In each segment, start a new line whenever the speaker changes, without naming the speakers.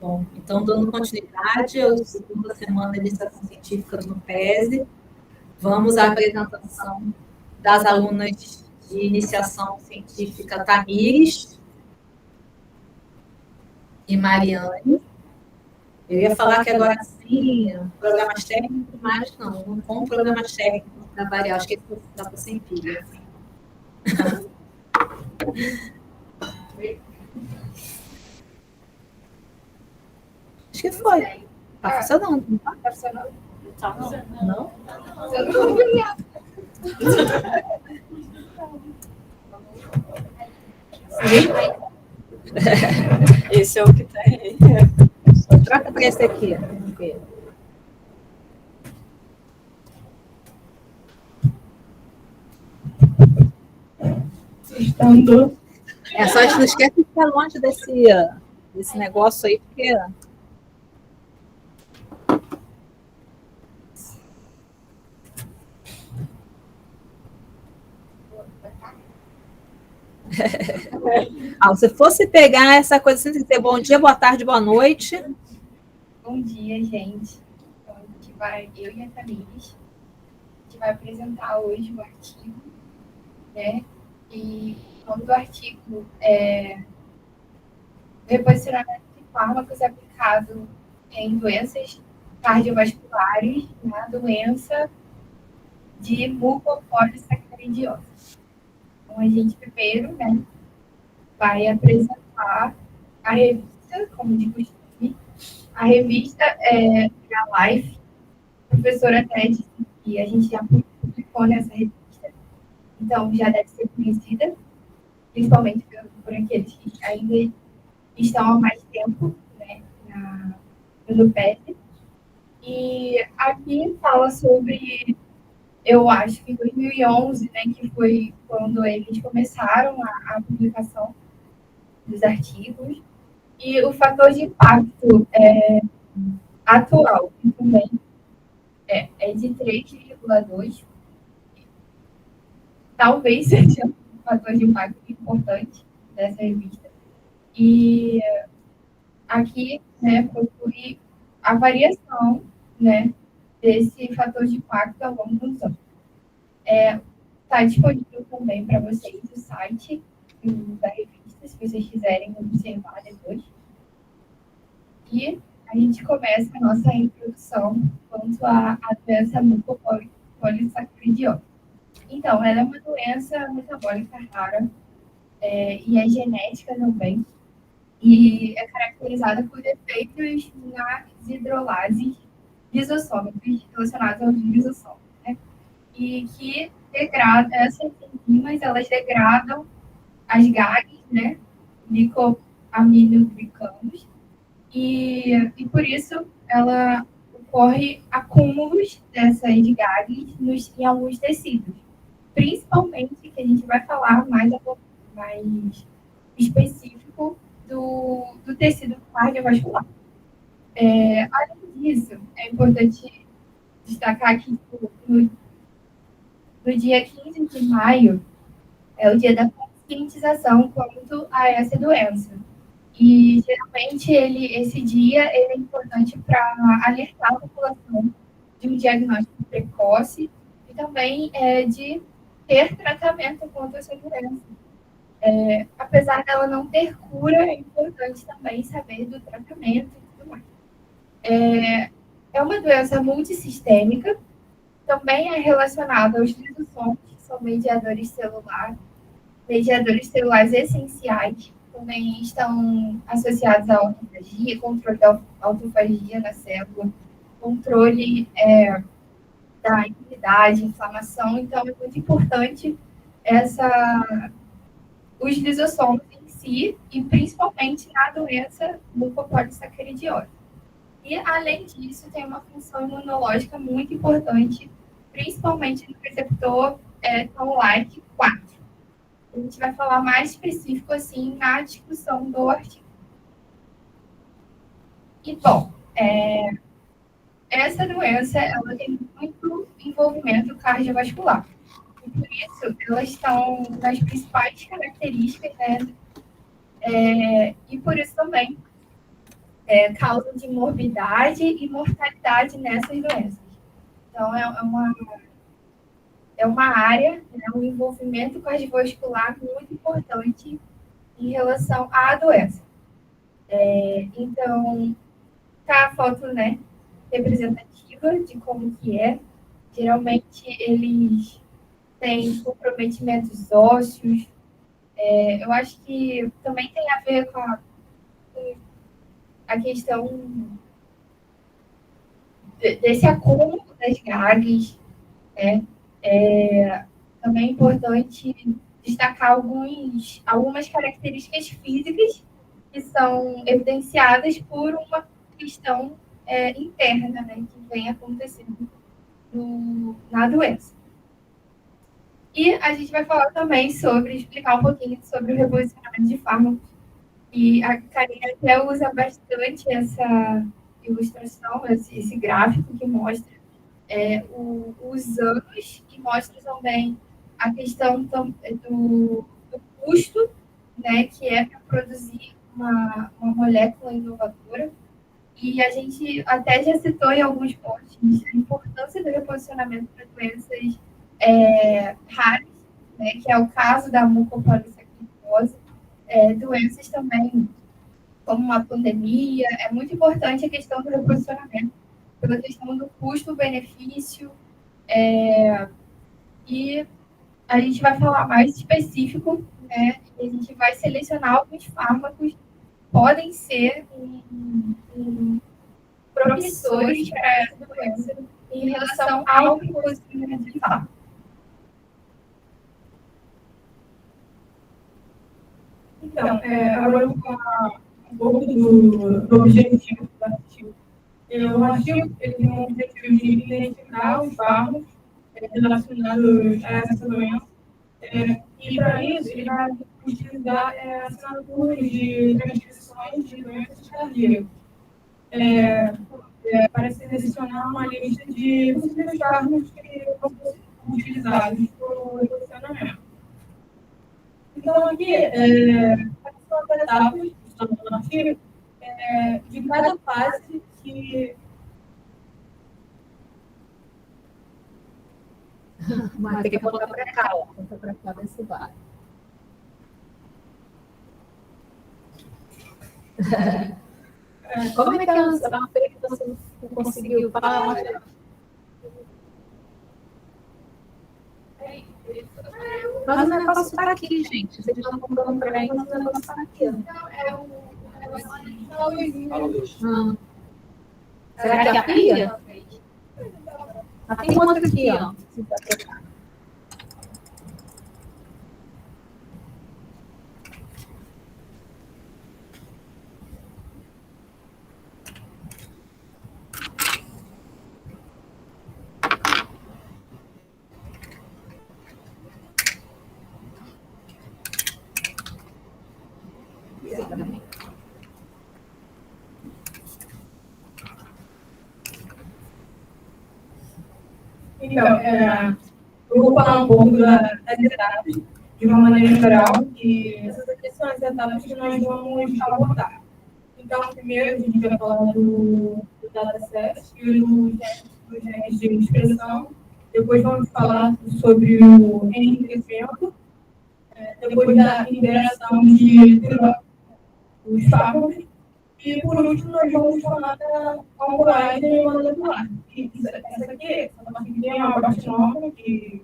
Bom, então, dando continuidade à segunda semana de iniciação científica no PESE, vamos à apresentação das alunas de iniciação científica Tamires e Mariane. Eu ia falar que agora sim, programas técnicos, mas não com programas técnicos para variar, acho que esse está sem pilha. Acho que foi. Está funcionando, não está?
Está funcionando?
Não?
Esse é o que tem.
Troca para esse aqui. Só a gente não esquece de ficar longe desse negócio aí, porque... se fosse pegar essa coisa assim, dizer bom dia, boa tarde, boa noite.
Bom dia, gente. Então, eu e a Tamires, a gente vai apresentar hoje o artigo, né? E o nome do artigo é Reposicionamento de fármacos aplicado em doenças cardiovasculares na doença de mucopolissacaridose. Então, a gente primeiro, né, vai apresentar a revista, como de costume. A revista é a Life, a professora até disse que a gente já publicou nessa revista, então já deve ser conhecida, principalmente por aqueles que ainda estão há mais tempo, né, no PET. E aqui fala sobre, eu acho que 2011, né, que foi quando eles começaram a publicação dos artigos, e o fator de impacto atual também é de 3,2. Talvez seja um fator de impacto importante dessa revista. E aqui, né, procure a variação, né, desse fator de impacto ao longo dos anos. Está disponível também para vocês o site da revista, se vocês quiserem observar depois. E a gente começa a nossa introdução quanto à doença mucopolissacaridose. Então, ela é uma doença metabólica rara e é genética também, e é caracterizada por defeitos nas hidrolases lisossômicas relacionados aos lisossomos, né? E que essas enzimas, elas degradam as GAGs, né, glicoaminoglicanos, e por isso ela ocorre acúmulos dessas GAGs em alguns tecidos, principalmente, que a gente vai falar mais específico do tecido cardiovascular. Além disso, é importante destacar que no dia 15 de maio é o dia da conscientização quanto a essa doença. E, geralmente, esse dia é importante para alertar a população de um diagnóstico precoce e também de ter tratamento contra essa doença. Apesar dela não ter cura, é importante também saber do tratamento e tudo mais. É uma doença multissistêmica, também é relacionada aos lisossomos, que são mediadores celulares essenciais, também estão associados à autofagia, controle da autofagia na célula, controle da imunidade, inflamação. Então, é muito importante os lisossomos em si, e principalmente na doença mucopolissacaridose. E, além disso, tem uma função imunológica muito importante, principalmente no receptor Toll-like 4. A gente vai falar mais específico, assim, na discussão do artigo. E, bom, essa doença, ela tem muito envolvimento cardiovascular. E, por isso, elas estão nas principais características, né? E, por isso, também, causam de morbidade e mortalidade nessas doenças. Então, é uma área, né, um envolvimento cardiovascular muito importante em relação à doença. Então, tá a foto, né, representativa de como que é. Geralmente, eles têm comprometimentos ósseos. Eu acho que também tem a ver com a questão desse acúmulo das GAGs, né? Também é importante destacar algumas características físicas que são evidenciadas por uma questão interna, né, que vem acontecendo na doença. E a gente vai falar também explicar um pouquinho sobre o reposicionamento de fármacos. E a Karine até usa bastante essa ilustração, esse gráfico que mostra os anos e mostra também a questão do custo, né, que é para produzir uma molécula inovadora. E a gente até já citou em alguns posts a importância do reposicionamento para doenças raras, né, que é o caso da mucopolissacaridose, doenças também como uma pandemia. É muito importante a questão do reposicionamento, pela questão do custo-benefício, e a gente vai falar mais específico, né? E a gente vai selecionar alguns fármacos que podem ser promissores para essa doença em relação ao reposicionamento de fármacos.
Então, agora eu vou falar um pouco do objetivo do artigo. O artigo ele tem o objetivo de identificar os fármacos relacionados a essa doença, e para isso ele vai utilizar assinaturas de transcrições de doenças cardíacas para selecionar uma lista de possíveis fármacos que vão ser utilizados para o reposicionamento. Então, aqui, são as etapas que estão no artigo, de cada fase que...
Mas tem que apontar para cá, ó. Apontar para cá desse bar. Como é que você não conseguiu falar? Mas o negócio está aqui, gente. Vocês estão apontando para aí, mas o negócio está aqui. Será que é a pia? Tem outra aqui, ó.
Então, eu vou falar um pouco das etapas, de uma maneira geral, e essas aqui são as etapas que nós vamos abordar. Então, primeiro, a gente vai falar do dataset e dos genes de expressão. Depois, vamos falar sobre o enriquecimento. Depois, da interação de os fármacos. E, por último, nós vamos falar da alcoolagem molecular. Essa aqui, essa parte aqui é uma parte nova que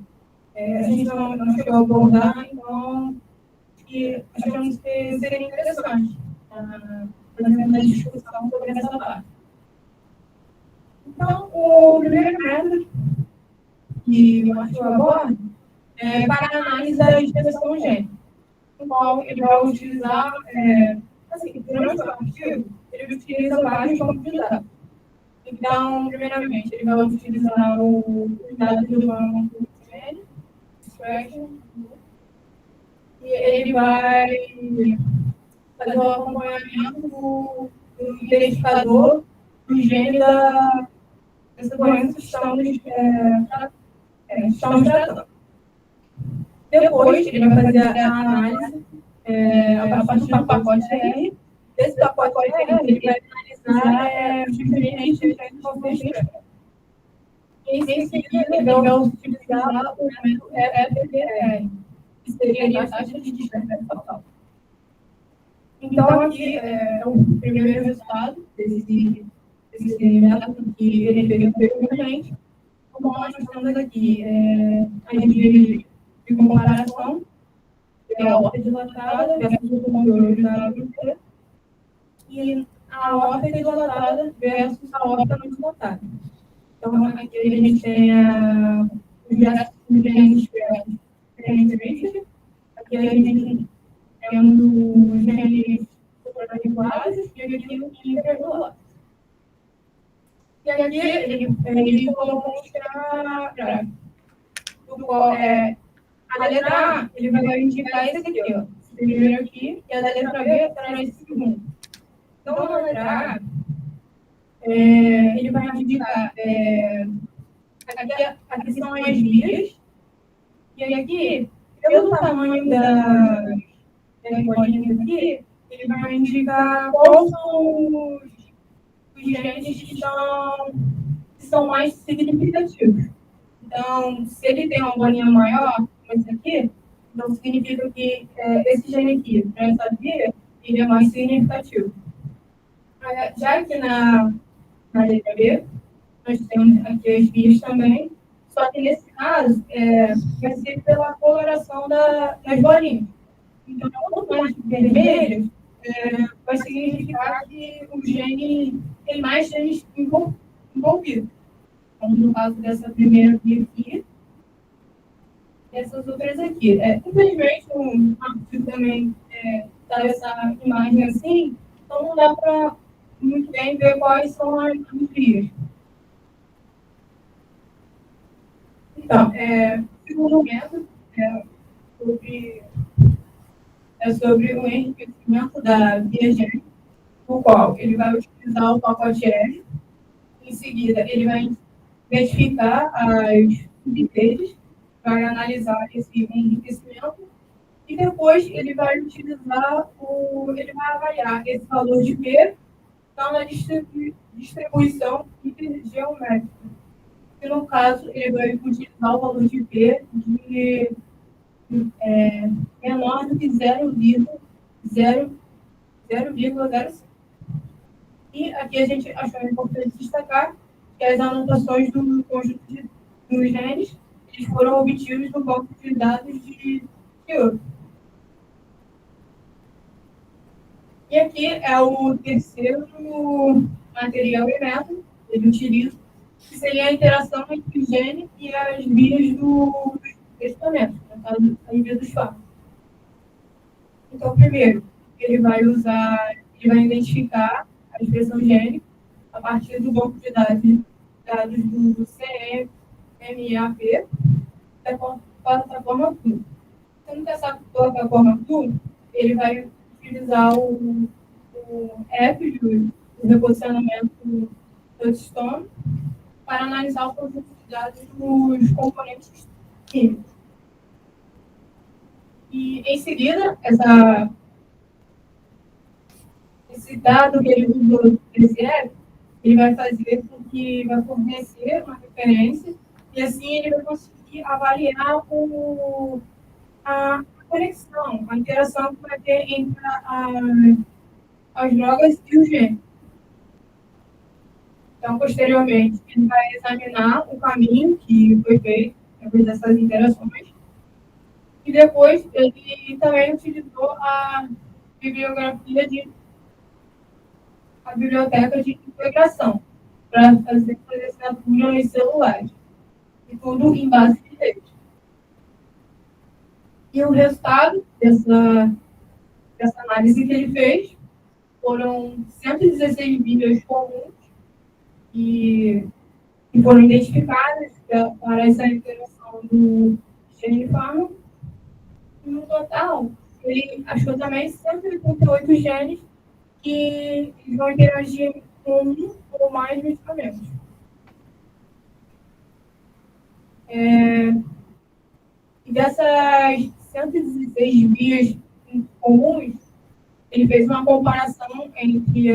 a gente não chegou a abordar, então que achamos que seria interessante fazer uma discussão sobre essa parte. Então, o primeiro método que eu acho que eu abordo é para a análise da expressão gênica, no qual ele vai utilizar, durante o artigo, ele utiliza vários campos de dados. Então, primeiramente, ele vai utilizar os dados do banco gene, expression, e ele vai fazer o acompanhamento do identificador do gene dessa doença que estamos tratando. Depois, ele vai fazer a análise a partir do pacote R. Desse pacote R, ele vai utilizar os diferentes genes que você espera. Em seguida, ele vai utilizar o método FDR, que seria a taxa de despertar total. Então, aqui é o primeiro resultado desse método que ele fez anteriormente. Como nós temos aqui as vias de comparação, que é a horta dilatada versus o controle da ABT, e a horta dilatada versus a horta não dilatada. Então, aqui a gente tem os genes diferentes. Aqui a gente temos os genes superregulares e aqui os irregulares. E aqui ele colocou um gráfico, do qual a letra A ele vai indicar esse aqui, ó, esse primeiro aqui, e a letra B está esse segundo. Então, a letra A, ele vai indicar, aqui são as vias, e aqui, pelo tamanho das bolinhas aqui, ele vai indicar quais são os genes que são mais significativos. Então, se ele tem uma bolinha maior, como esse aqui, então significa que esse gene aqui, para essa via, ele é mais significativo. Já que na letra B, nós temos aqui as vias também, só que nesse caso, vai ser pela coloração das bolinhas. Então, quanto mais vermelho, vai significar que o gene tem mais genes envolvidos. Como no caso dessa primeira via aqui, e essas outras aqui. Infelizmente, o artigo também dá essa imagem assim, então não dá para muito bem ver quais são as vias. Então, o segundo método é sobre o enriquecimento da via gene, o qual ele vai utilizar o pacote R. Em seguida, ele vai identificar as subredes, vai analisar esse enriquecimento e depois ele vai utilizar ele vai avaliar esse valor de P na distribuição hipergeométrica. E no caso, ele vai utilizar o valor de P de menor do que 0,05. E aqui a gente achou importante destacar que as anotações do conjunto dos genes eles foram obtidos no banco de dados de Kyoto. E aqui é o terceiro material e método que ele utiliza, que seria a interação entre o gene e as vias dos testamentos, no caso, as vias dos fármacos. Então, primeiro, ele vai identificar a expressão gênica a partir do banco de dados do CMAP da plataforma CLU. Sendo que essa plataforma CLU, ele vai utilizar o app do reposicionamento Touchstone para analisar o conjunto de dados dos componentes químicos. E, em seguida, esse dado que ele usou desse app, ele vai fazer com que vai fornecer uma referência e, assim, ele vai conseguir avaliar a conexão, a interação que vai ter entre as drogas e o gene. Então, posteriormente, ele vai examinar o caminho que foi feito através dessas interações. E depois, ele também utilizou a biblioteca de integração para fazer assinatura nos celulares. E tudo em base de rede. E o resultado dessa análise que ele fez foram 116 vias comuns que foram identificadas para essa interação do gene fármaco. E no total, ele achou também 188 genes que vão interagir com um ou mais medicamentos. E dessas 116 vias comuns, ele fez uma comparação entre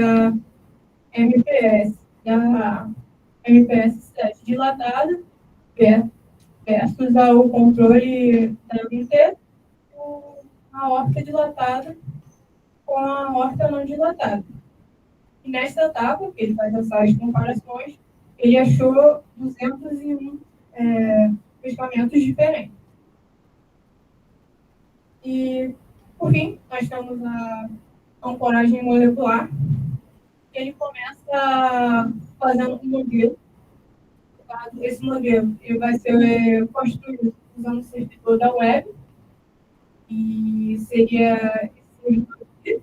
MPS, da MPS 7 dilatada versus o controle da MT, a aorta dilatada com a aorta não dilatada. E nesta etapa, que ele faz essas comparações, ele achou 201 medicamentos diferentes. E, por fim, nós temos a ancoragem molecular. Ele começa fazendo um modelo. Esse modelo ele vai ser construído usando o servidor da web. E seria esse servidor aqui.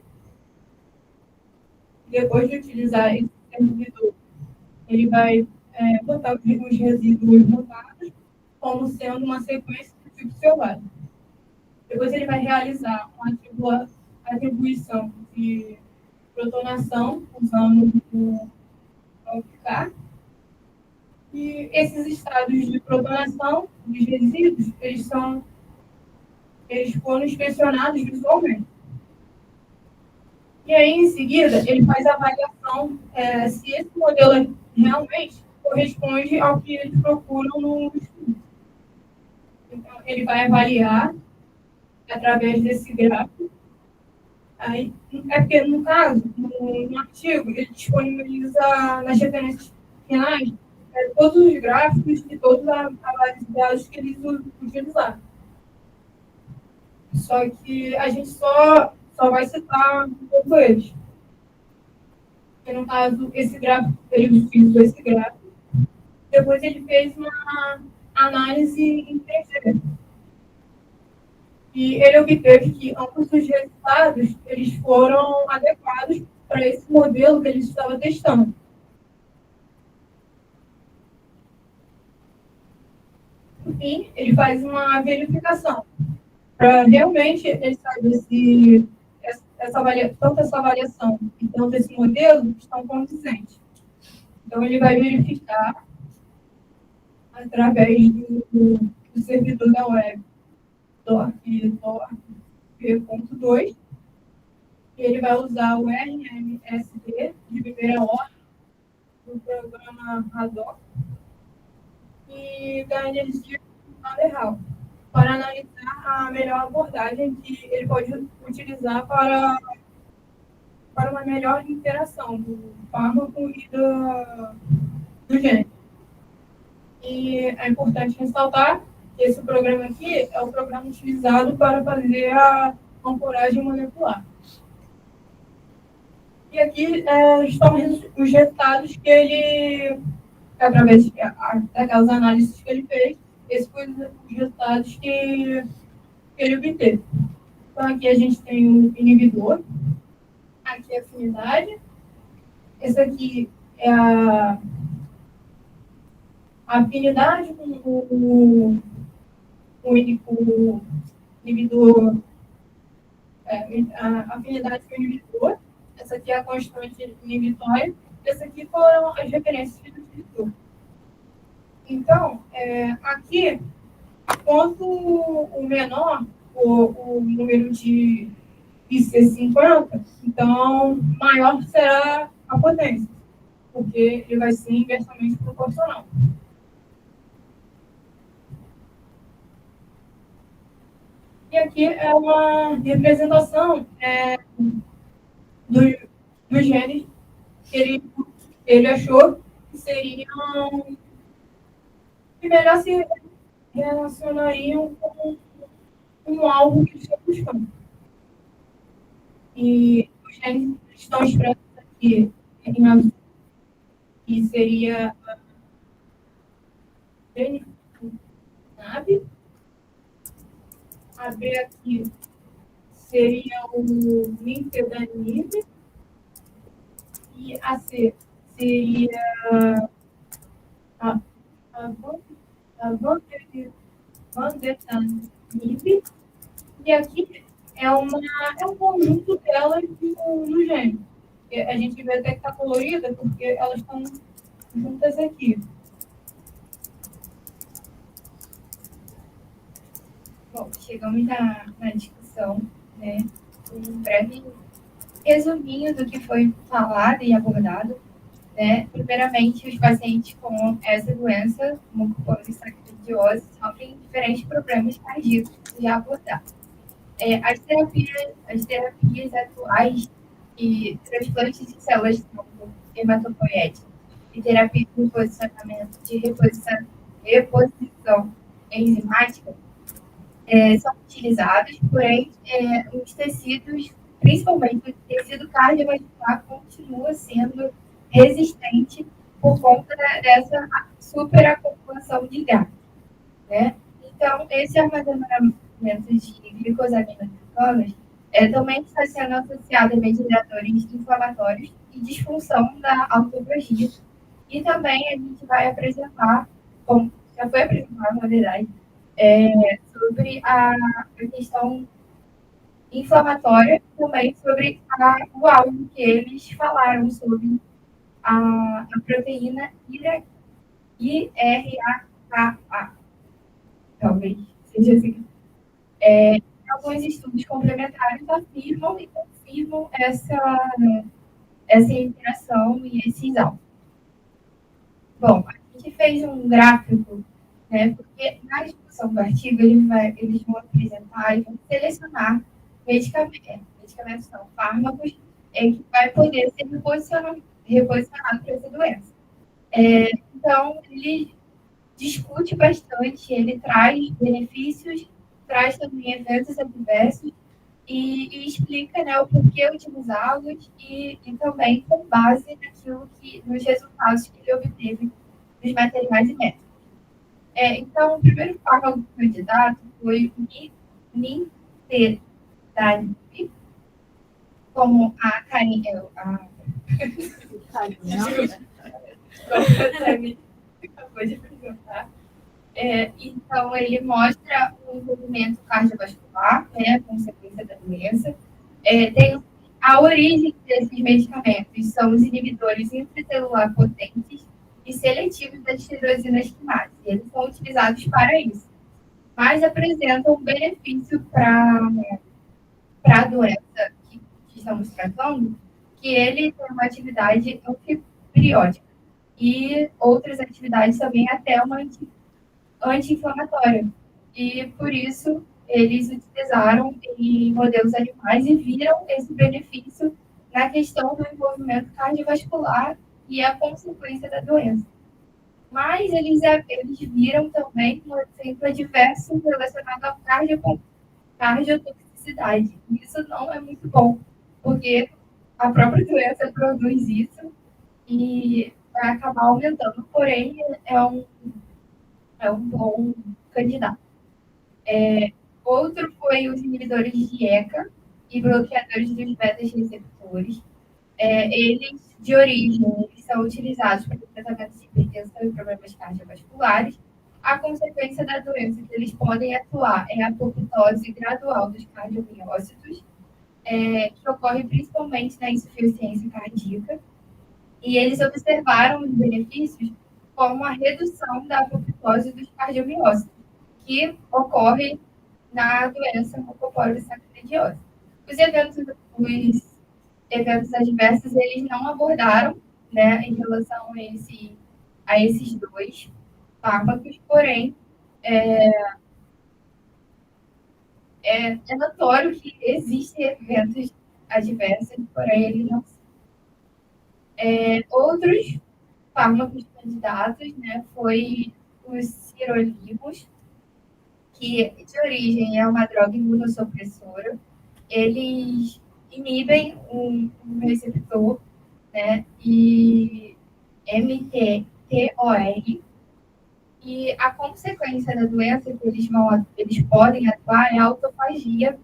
Depois de utilizar esse servidor, ele vai botar os resíduos mutados como sendo uma sequência do tipo selvagem. Depois ele vai realizar uma atribuição de protonação usando o OPK. E esses estados de protonação dos resíduos, eles foram inspecionados visualmente. E aí, em seguida, ele faz a avaliação se esse modelo realmente corresponde ao que eles procuram no estudo. Então, ele vai avaliar através desse gráfico. Aí, porque, no caso, no artigo, ele disponibiliza nas referências finais todos os gráficos e todos a base de dados que eles utilizaram. Só que a gente só vai citar um pouco eles. Porque, no caso, esse gráfico, ele utilizou esse gráfico. Depois ele fez uma análise em 3D. E ele obteve que ambos os resultados eles foram adequados para esse modelo que ele estava testando. Enfim, ele faz uma verificação para realmente ele saber se tanto essa avaliação e tanto esse modelo estão condizentes. Então, ele vai verificar através do servidor da web Tor V.2, e ele vai usar o RMSD de primeira ordem do programa Haddock e da energia Vanderhaal, para analisar a melhor abordagem que ele pode utilizar para uma melhor interação do fármaco e do gene. E é importante ressaltar que esse programa aqui é o programa utilizado para fazer a ancoragem molecular. E aqui estão os resultados que ele, através daquelas análises que ele fez, esses foram os resultados que ele obteve. Então, aqui a gente tem o inibidor, aqui a afinidade, esse aqui é a afinidade com o inibidor, a afinidade com o inibidor, essa aqui é a constante inibitória, essa aqui foram as referências que ele utilizou. Então, aqui, quanto o menor o número de IC50, então maior será a potência, porque ele vai ser inversamente proporcional. E aqui é uma representação dos genes que ele achou que seriam que melhor se relacionariam com um alvo que eles estão buscando. E os genes estão expressos aqui em azul, que seria a NAB. A B aqui seria o nintedanib. E a C seria a vandetanib. E aqui é um conjunto delas no gene. A gente vê até que está colorida porque elas estão juntas aqui. Bom, chegamos na discussão, né? Um breve resuminho do que foi falado e abordado.
né? Primeiramente, os pacientes com essa doença, mucopolissacaridose, sofrem diferentes problemas cardíacos já abordados. As terapias atuais e transplantes de células de tronco hematopoéticas e terapia de reposicionamento, de reposição enzimática são utilizados, porém, os tecidos, principalmente o tecido cardiovascular, continua sendo resistente por conta dessa superacumulação de gás, né? Então, esse armazenamento de glicosaminoglicanos também está sendo associado a mediadores inflamatórios e disfunção da autofagia. E também a gente vai apresentar, como já foi apresentado, na verdade, sobre a questão inflamatória, também sobre o algo que eles falaram sobre a proteína IRAKA, talvez seja assim. Alguns estudos complementares afirmam e confirmam essa interação e esses alvos. Bom, a gente fez um gráfico, né, porque na discussão do artigo eles vão apresentar e vão selecionar medicamentos não, fármacos que vai poder ser reposicionado para essa doença. Então, ele discute bastante, ele traz benefícios, traz também eventos adversos e explica, né, o porquê utilizá-los e também com base nos resultados que ele obteve dos materiais e métodos. Então, o primeiro fármaco candidato foi o nintedanib, como a Karine... acabou de apresentar. Então, ele mostra o envolvimento cardiovascular, né, a consequência da doença. Tem a origem desses medicamentos, são os inibidores intracelular potentes e seletivos das tirosinas quinases. Eles são utilizados para isso, mas apresentam um benefício para a doença que estamos tratando, que ele tem uma atividade antibiótica e outras atividades também até uma anti-inflamatória. E, por isso, eles utilizaram em modelos animais e viram esse benefício na questão do envolvimento cardiovascular e a consequência da doença. Mas eles viram também um efeito adverso relacionado à cardiotoxicidade. Isso não é muito bom, porque a própria doença produz isso e vai acabar aumentando. Porém, é um bom candidato. Outro foi os inibidores de ECA e bloqueadores dos beta-receptores. Eles, de origem, eles são utilizados para o tratamento de hipertensão e problemas cardiovasculares. A consequência da doença que eles podem atuar é a apoptose gradual dos cardiomiócitos, que ocorre principalmente na insuficiência cardíaca. E eles observaram os benefícios como a redução da apoptose dos cardiomiócitos, que ocorre na doença mucopolissacaridose. Os eventos adversos, eles não abordaram, né, em relação a esses dois fármacos, porém, é notório que existem eventos adversos, porém, eles não são. Outros fármacos candidatos, né, foi os sirolimus, que de origem é uma droga imunossupressora. Eles inibem um receptor, né, e MTOR, e a consequência da doença que eles podem atuar é a autofagia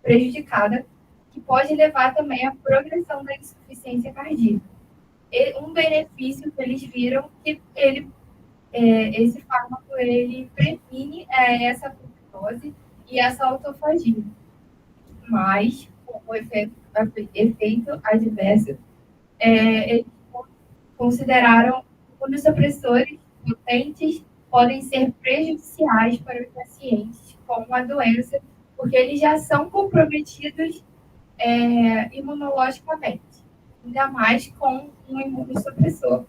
prejudicada, que pode levar também à progressão da insuficiência cardíaca. Um benefício que eles viram que esse fármaco ele previne essa apoptose e essa autofagia. Mas, como efeito adverso, eles consideraram que imunossupressores potentes podem ser prejudiciais para os pacientes com a doença, porque eles já são comprometidos imunologicamente. ainda mais com um imunossupressor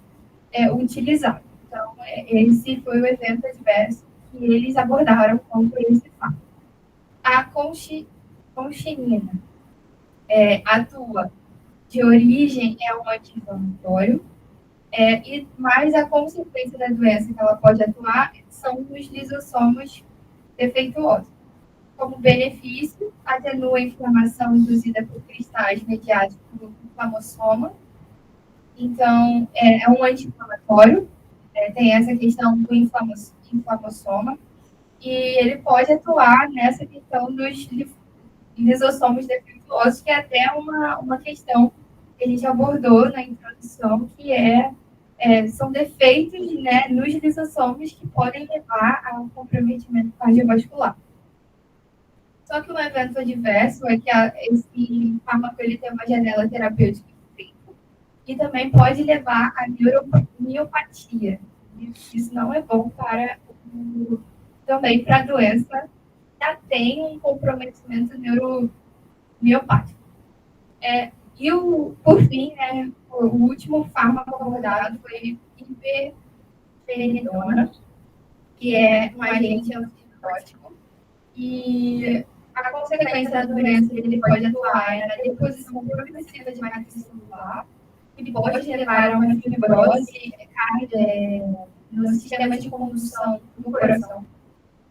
utilizado. Então, esse foi o evento adverso que eles abordaram contra esse fato. A conchinina atua de origem um anti-inflamatório, mas a consequência da doença que ela pode atuar são os lisossomos defeituosos. Como benefício, atenua a inflamação induzida por cristais mediados pelo inflamossoma. Então, é um anti-inflamatório, tem essa questão do inflamossoma, e ele pode atuar nessa questão dos lisossomos defeituosos, que é até uma questão que a gente abordou na introdução, que são defeitos, né, nos lisossomos que podem levar a um comprometimento cardiovascular. Só que um evento adverso é que esse fármaco ele tem uma janela terapêutica e também pode levar a miopatia. Isso não é bom também para a doença que já tem um comprometimento neuromiopático. Por fim, né, o último fármaco abordado foi ivermectina, que é um agente antibiótico. E a consequência da doença ele pode atuar na deposição progressiva de matriz celular, que pode levar a uma fibrose no sistema de condução do coração.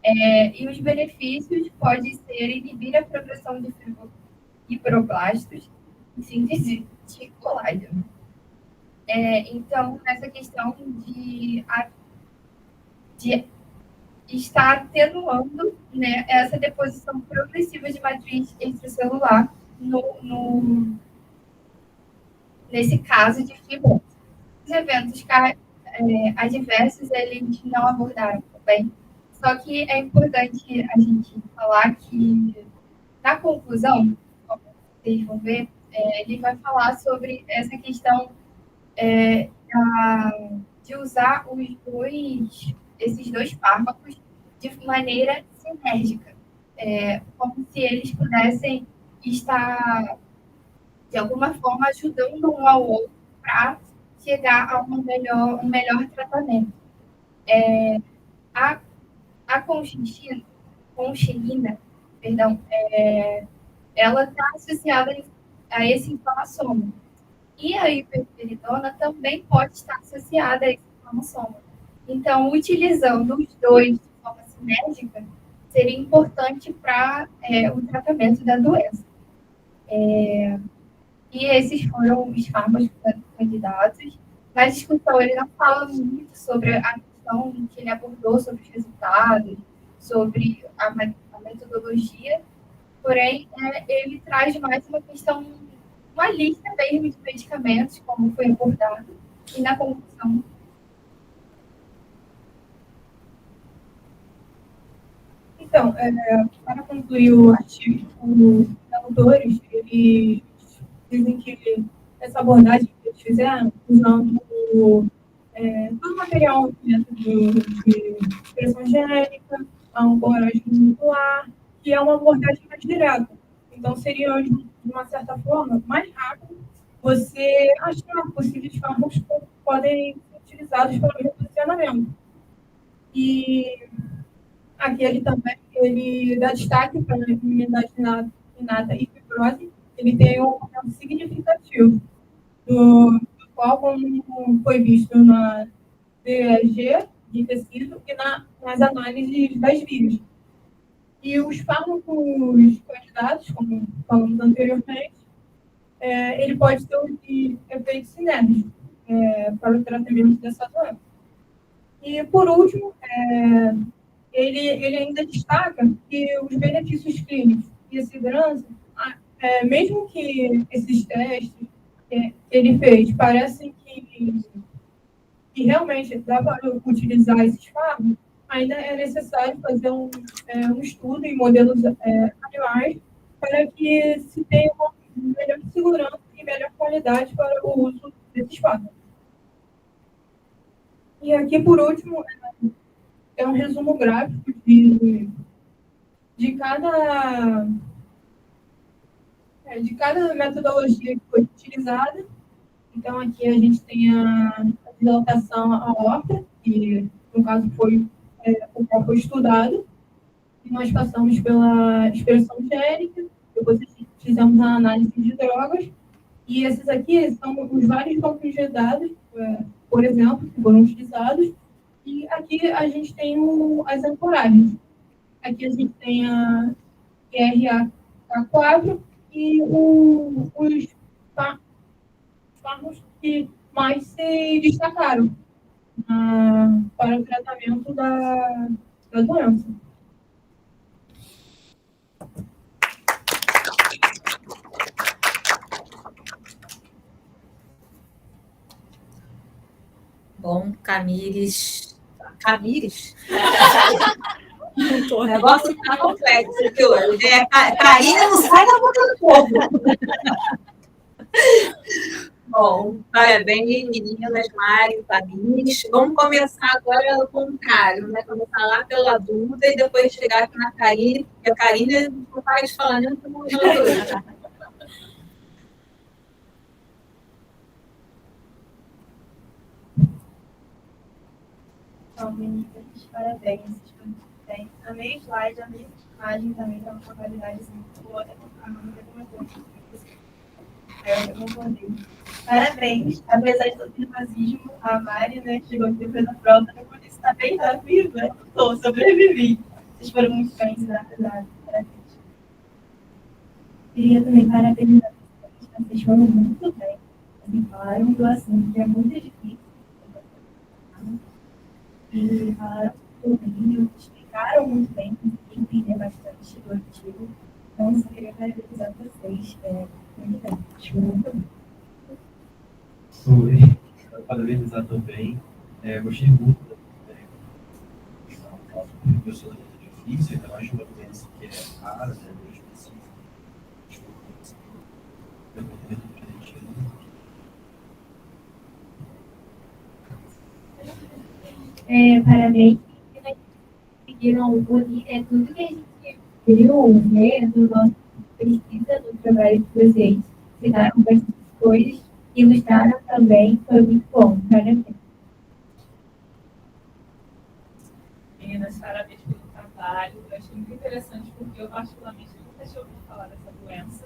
E os benefícios podem ser inibir a progressão de fibroblastos e síntese de colágeno. Então, nessa questão de estar atenuando, né, essa deposição progressiva de matriz extracelular nesse caso de fibrose. Os eventos adversos, eles não abordaram também. Só que é importante a gente falar que, na conclusão, como vocês vão ver, ele vai falar sobre essa questão de usar esses dois fármacos de maneira sinérgica, como se eles pudessem estar, de alguma forma, ajudando um ao outro para chegar a um melhor tratamento. A conchinina, ela está associada a esse inflamassoma. E a hiperperidona também pode estar associada a esse inflamassoma. Então, utilizando os dois de forma sinérgica seria importante para o tratamento da doença. E esses foram os fármacos candidatos. Na discussão, ele não fala muito sobre a questão que ele abordou sobre os resultados, sobre a metodologia, porém, ele traz mais uma questão, uma lista mesmo de medicamentos, como foi abordado, e na conclusão.
Então, para concluir o artigo, os autores, eles dizem que essa abordagem que eles fizeram, usando todo o material dentro de expressão genérica, a abordagem molecular, que é uma abordagem mais direta. Então, seria, de uma certa forma, mais rápido você achar possíveis fármacos que podem ser utilizados para o reposicionamento. E aqui ele também dá destaque para a imunidade inata e fibrose. Ele tem um papel significativo, do qual, como foi visto na DEG de tecido e nas análises das vias. E os fármacos candidatos, como falamos anteriormente, ele pode ter um efeito sinérgico para o tratamento dessa doença. E, por último, ele ainda destaca que os benefícios clínicos e a segurança, mesmo que esses testes que ele fez parecem que realmente dá para utilizar esses fármacos, ainda é necessário fazer um estudo em modelos animais para que se tenha uma melhor segurança e melhor qualidade para o uso desses fármacos. E aqui, por último, é um resumo gráfico de cada metodologia que foi utilizada Então, aqui a gente tem a dilatação aorta, que no caso foi o qual foi estudado, e nós passamos pela expressão gérica, depois fizemos a análise de drogas, e esses aqui são os vários bancos de dados, por exemplo, que foram utilizados, e aqui a gente tem as ancoragens. Aqui a gente tem a RAK4 e os fármacos que mais se destacaram para o tratamento da doença.
Bom, Camires. O negócio está complexo aqui hoje. Karine não sai da boca do povo. Bom, parabéns, meninas, Mário, Camires. Vamos começar agora ao contrário, né? Começar lá pela Duda e depois chegar aqui na Karine, porque a Karine não para de falar nem como relatora.
Então, meninas, parabéns. Bem. Amei o slide, amei a imagem também, tá uma qualidade muito boa. A Mônica comentou. Eu concordei. Parabéns. Apesar de todo o nervosismo, a Mari, né, chegou aqui depois da prova, eu disse, está bem, tá viva? Estou, sobrevivi. Vocês foram muito bem, apesar. Parabéns. Queria também parabenizar vocês. Vocês foram muito bem. Assim, falaram do assunto, que é muito difícil. E falaram muito, explicaram muito bem, consegui entender bastante do artigo. Então, eu só queria parabenizar vocês. Muito bem, acho muito bem.
Quero parabenizar também. Gostei muito da professora difícil, ainda mais de uma doença que é rara, né, específica.
Parabéns. Conseguiram unir tudo que a gente viu, né, do nosso pesquisa, do trabalho de vocês. Citaram bastante coisas, ilustraram também, foi muito bom. Parabéns.
Meninas, parabéns pelo trabalho. Eu achei muito interessante, porque eu particularmente nunca tinha ouvido falar dessa doença.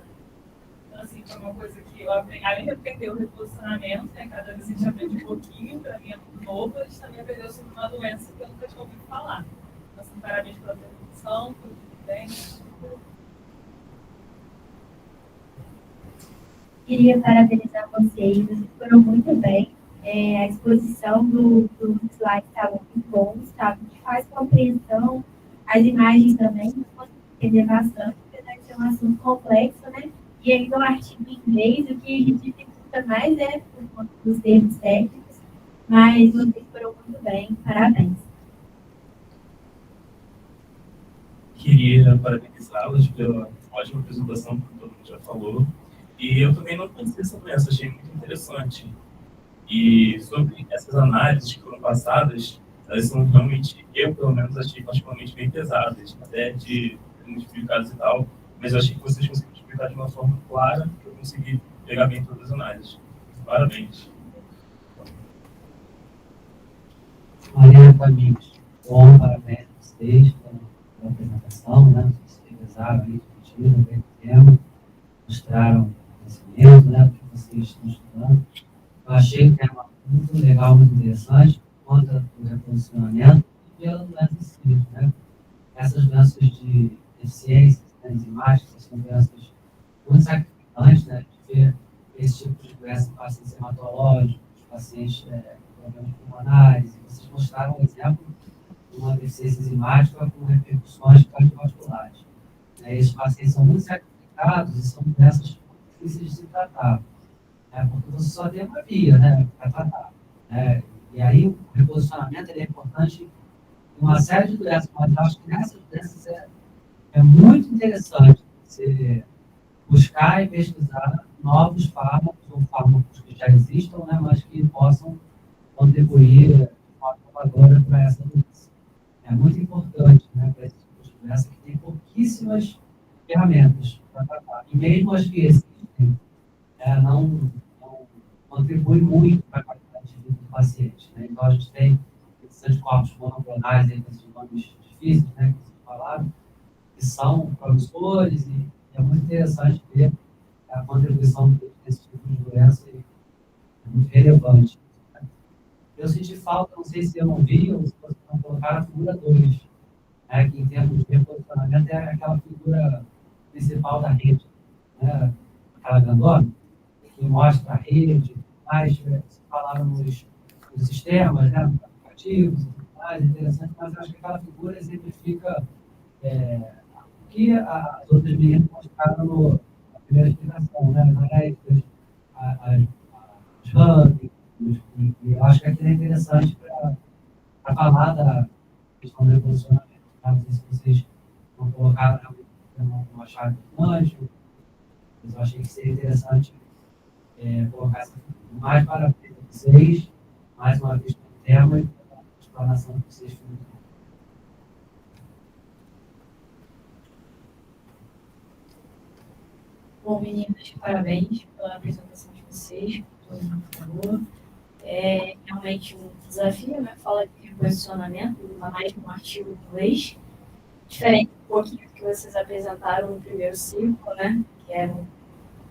Então, assim, foi uma coisa que eu aprendi, além de aprender o reposicionamento, né, cada vez a gente aprende um pouquinho, para mim é muito novo, a gente também aprendeu sobre uma doença que eu nunca tinha ouvido falar. Então, assim, parabéns pela apresentação, por tudo bem.
Queria parabenizar vocês foram muito bem. A exposição do slide estava muito bom, estava de fácil compreensão, as imagens também, não consegui entender bastante, apesar de ser um assunto complexo, né? E ainda o artigo em inglês, o que a gente dificulta mais é por conta dos termos técnicos, mas vocês foram muito bem, parabéns.
Queria parabenizá-las pela ótima apresentação, que todo mundo já falou. E eu também não conhecia essa doença, achei muito interessante. E sobre essas análises que foram passadas, elas são realmente, eu pelo menos achei particularmente bem pesadas, até de multiplicados e tal, mas eu achei que vocês conseguiram explicar de uma forma clara, que eu consegui pegar bem todas as análises. Parabéns.
Mariana, amigos, bom, parabéns a vocês pela apresentação, né? Vocês revisaram aí, discutiram bem o tema, mostraram conhecimento, né, do que vocês estão estudando. Eu achei que era muito legal, muito interessante, por conta do reposicionamento e pela doença em si, né? Essas doenças de deficiências, né, enzimáticas, são doenças muito sacrificantes, né, de ver esse tipo de doença em pacientes hematológicos, pacientes com problemas pulmonares. E vocês mostraram um exemplo de uma deficiência enzimática com repercussões cardiovasculares. Esses pacientes são muito sacrificados e são doenças difíceis de se tratar, porque você só tem uma via, né, para tratar. E aí o reposicionamento é importante em uma série de doenças, mas eu acho que nessas doenças é muito interessante você buscar e pesquisar novos fármacos ou fármacos que já existam, né, mas que possam contribuir de forma inovadora para essa doença. É muito importante, né, para esse tipo de doença que tem pouquíssimas ferramentas para tratar. E mesmo as que existem, não contribui muito para a qualidade de vida do paciente, né? Então, a gente tem esses anticorpos monoclonais, aí, com esses nomes difíceis, né, que vocês falaram, que são promissores, e é muito interessante ver a contribuição desse tipo de doença, é muito relevante. Eu senti falta, não sei se eu não vi, ou se vocês não colocaram a figura 2, né, que em termos de reposicionamento é aquela figura principal da rede, né, aquela grandona, que mostra a rede, mais, você falaram nos sistemas, né, nos aplicativos, mais interessante, mas eu acho que aquela figura exemplifica o que as outras meninas mostraram na primeira explicação, né, as arestas, os hubs, e eu acho que aquilo é interessante para falar da questão do reposicionamento. Não sei se vocês vão colocar uma chave do anjo, mas eu achei que seria interessante colocar essa mais para vocês, mais uma vez no tema e a explanação que vocês fizeram.
Bom, meninas, parabéns pela apresentação de vocês, como todo mundo falou. É realmente um desafio, né? Fala de reposicionamento, ainda mais num artigo em inglês, diferente um pouquinho do que vocês apresentaram no primeiro ciclo, né? Que era um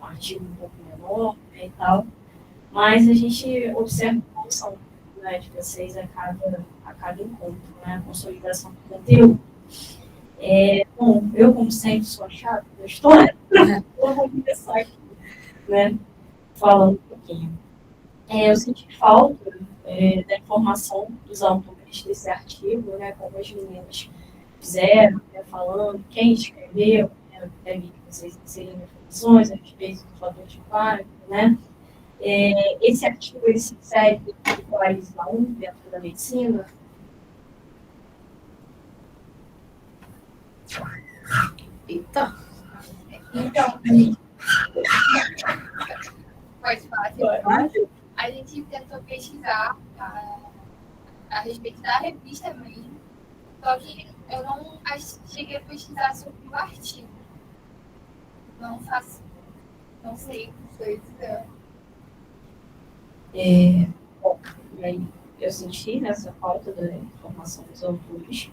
artigo um pouco menor, né, e tal. Mas a gente observa a evolução, né, de vocês a cada encontro, né? A consolidação do conteúdo. Bom, eu, como sempre, sou a chata da história, eu vou começar aqui, né? Falando um pouquinho. Eu senti falta da informação dos autores desse artigo, né, como as meninas fizeram, né, falando quem escreveu, né, que vocês inseriram informações a respeito do fator de impacto, né. Esse artigo ele se insere dentro do AISLA 1, dentro da medicina.
Eita!
Então, pode falar. A gente tentou pesquisar a respeito da revista mesmo, só que eu não cheguei a pesquisar sobre o artigo. Não sei o que foi
Bom, e aí eu senti nessa falta da informação dos autores.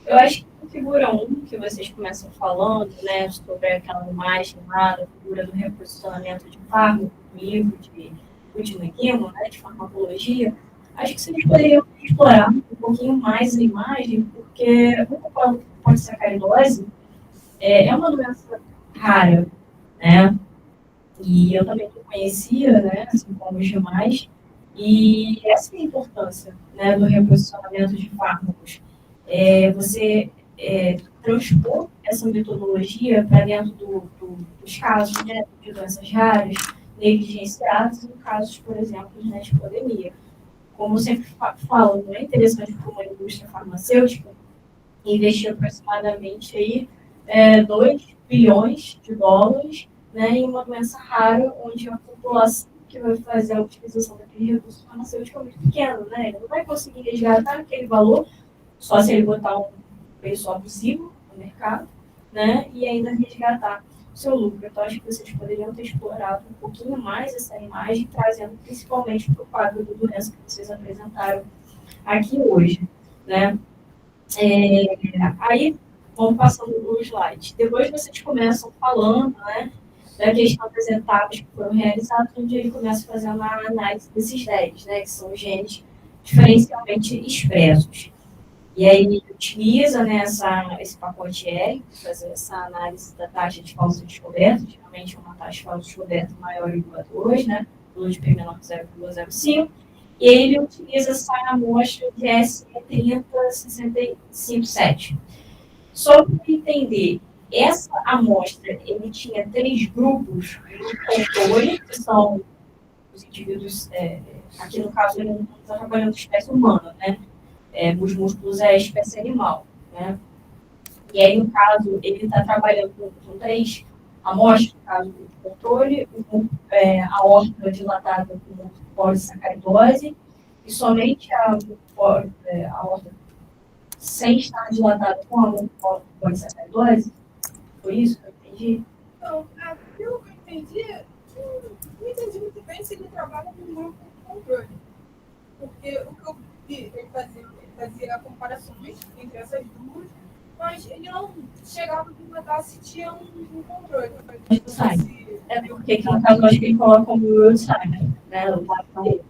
Eu acho que na figura 1, que vocês começam falando, né, sobre aquela imagem lá da figura do reposicionamento de fármaco, do livro de Ludwig Guimmel, né, de farmacologia, acho que vocês poderiam explorar um pouquinho mais a imagem, porque a polissacaridose é uma doença rara, né, e eu também não conhecia, né, assim como os demais, e essa é a importância, né, do reposicionamento de fármacos. Você transpor essa metodologia para dentro dos casos, né, de doenças raras, negligenciados, em casos, por exemplo, né, de pandemia. Como eu sempre falo, não é interessante para uma indústria farmacêutica investir aproximadamente aí, 2 bilhões de dólares, né, em uma doença rara, onde a população que vai fazer a utilização daquele recurso farmacêutico é muito pequena, né? Ele não vai conseguir resgatar aquele valor só se ele botar um preço abusivo no mercado, né, e ainda resgatar o seu lucro. Então, acho que vocês poderiam ter explorado um pouquinho mais essa imagem, trazendo principalmente para o quadro do doença que vocês apresentaram aqui hoje, né. Aí, vamos passando o slide. Depois vocês começam falando, né, da questão das etapas que foram realizadas, onde ele começa fazendo a análise desses 10, né, que são genes diferencialmente expressos. E aí ele utiliza, né, esse pacote R para fazer essa análise da taxa de falsa descoberta, geralmente é uma taxa de falsa descoberta maior igual a 2, né, LUDP menor que 0,05, e ele utiliza essa amostra de SE30657. Só para entender, essa amostra, ele tinha 3 grupos de controle, que são os indivíduos, aqui no caso ele não está trabalhando com espécie humana, né, os músculos é a espécie animal, né? E aí, no caso, ele está trabalhando com 3 amostras, no caso do controle, a aorta dilatada com polissacaridose, e somente a aorta sem estar dilatada com a polissacaridose. Foi isso que eu entendi?
Então, pelo que eu entendi, não entendi muito bem se ele trabalha com grupo de controle. Porque o que eu vi, ele fazia comparações entre essas duas, mas ele não chegava a perguntar se tinha um controle.
É porque no caso eu acho que ele coloca como roadside, né? O lado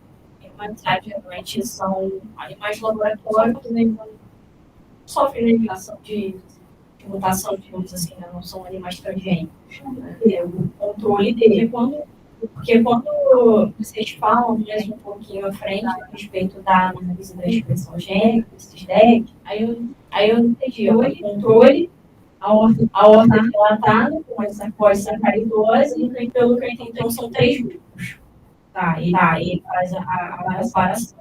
humanidade realmente são animais de laboratório que nem sofrem medicação de mutação, digamos assim, né? Não são animais transgênicos. Né? E o controle dele, porque quando vocês falam mesmo um pouquinho à frente a respeito da análise da expressão gênica, desses DEC, aí eu entendi, o controle, a ordem relatada com essa pós-sacaridose, e pelo que eu entendi, então são 3 grupos. Tá, ele faz a separação.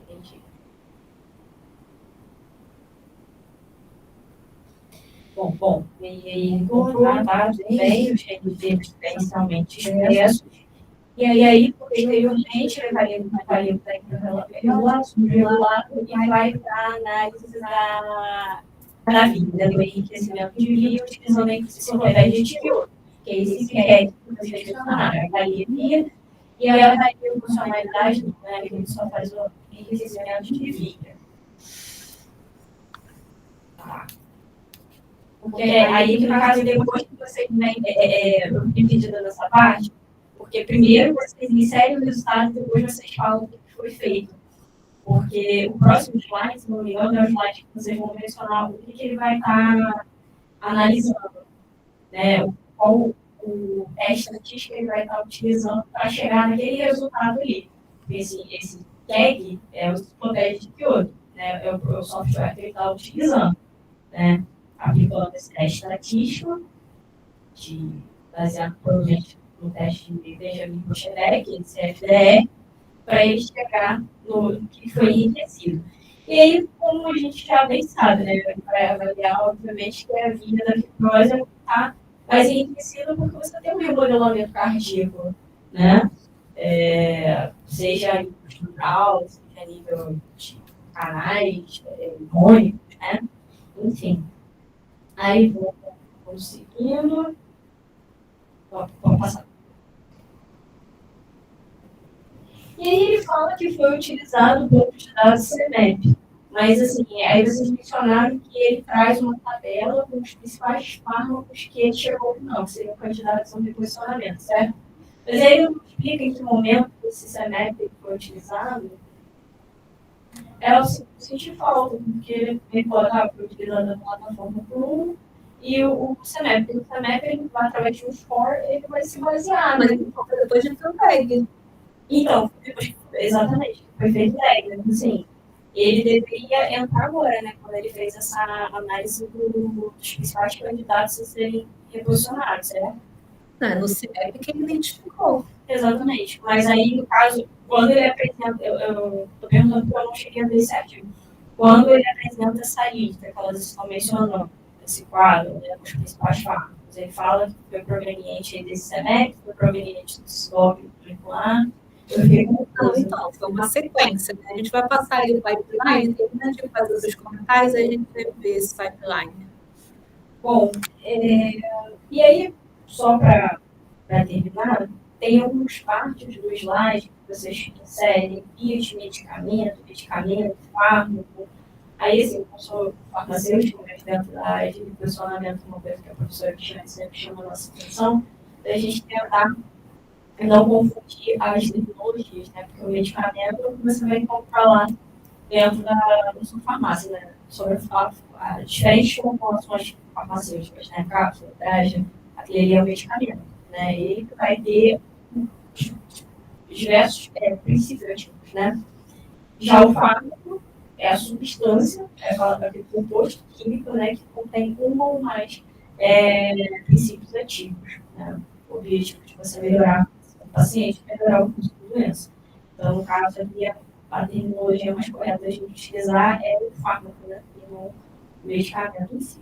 Entendi. Bom, e aí, contratados bem, os requisitos potencialmente expressos, e aí, posteriormente, levaria para regulado e vai para a análise da vida, do enriquecimento de vida, utilizando a enciclopédia de Kyoto, que é esse que vocês mencionaram, avalia vida, e aí avalia a funcionalidade, né, que a gente só faz o enriquecimento de vida. Tá. Porque aí, no caso, depois que vocês dividida nessa parte, porque primeiro vocês inserem o resultado e depois vocês falam o que foi feito. Porque o próximo slide, se não me engano, é o slide que vocês vão mencionar o que ele vai estar analisando. Né? Qual a estatística ele vai estar utilizando para chegar naquele resultado ali. Esse tag é o enciclopédia de Kyoto, né? É o software que ele está utilizando. Né? Aplicando esse teste estatístico, baseado provavelmente no teste de Benjamin Boschedek, esse FDE, para ele chegar no que foi enriquecido. E aí, como a gente já bem sabe, né, para avaliar, obviamente, que a vida da fibrose está mais enriquecida porque você tem um remodelamento cardíaco, né? Seja a nível estrutural, seja a nível de canais, hormônicos, né? Enfim. Aí vamos seguindo. Vamos passar. E aí ele fala que foi utilizado o banco de dados CEMEP. Mas, assim, aí vocês mencionaram que ele traz uma tabela com os principais fármacos que ele chegou, não, que seriam candidatos ao reposicionamento, certo? Mas aí ele não explica em que momento esse CEMEP foi utilizado. Eu senti falta, porque ele pode estar utilizando a plataforma Plum e o CEMEP. O CEMEP, ele vai através de um score, ele vai se basear.
Mas depois de ter um tag.
Então, exatamente, foi feito tag, assim. Ele deveria entrar agora, né, quando ele fez essa análise dos principais candidatos a serem reposicionados, certo?
No CEP que ele identificou.
Exatamente. Mas aí, no caso, quando ele apresenta, eu estou perguntando porque eu não cheguei a ver esse artigo. Quando ele apresenta essa lista, que elas estão mencionando, esse quadro, né, os principais fármacos, ele fala que foi proveniente desse CEMEP, foi proveniente do SCOP molecular.
Então, foi uma sequência. Né? A gente vai passar aí o pipeline, termina de fazer os comentários, aí a gente vai ver esse pipeline.
Bom, e aí, só para terminar, tem algumas partes do slide que vocês inserem via de medicamento, fármaco. Aí, assim, eu sou farmacêutica, mas dentro da área de posicionamento, uma coisa que a professora Cristiane sempre chama a nossa atenção, da gente tentar não confundir as tecnologias, né? Porque o medicamento você vai encontrar lá dentro da sua farmácia, né? Sobre as diferentes formulações farmacêuticas, né? Cápsula, traje, aquele ali é o medicamento, né? Ele vai ter diversos princípios ativos, né? Já o fármaco é a substância, aquele composto químico, né? Que contém um ou mais princípios ativos, né? O objetivo de você melhorar paciente melhorar o curso da doença. Então, no caso aqui, a terminologia mais correta a gente utilizar é o fármaco, né? E não o medicamento em si.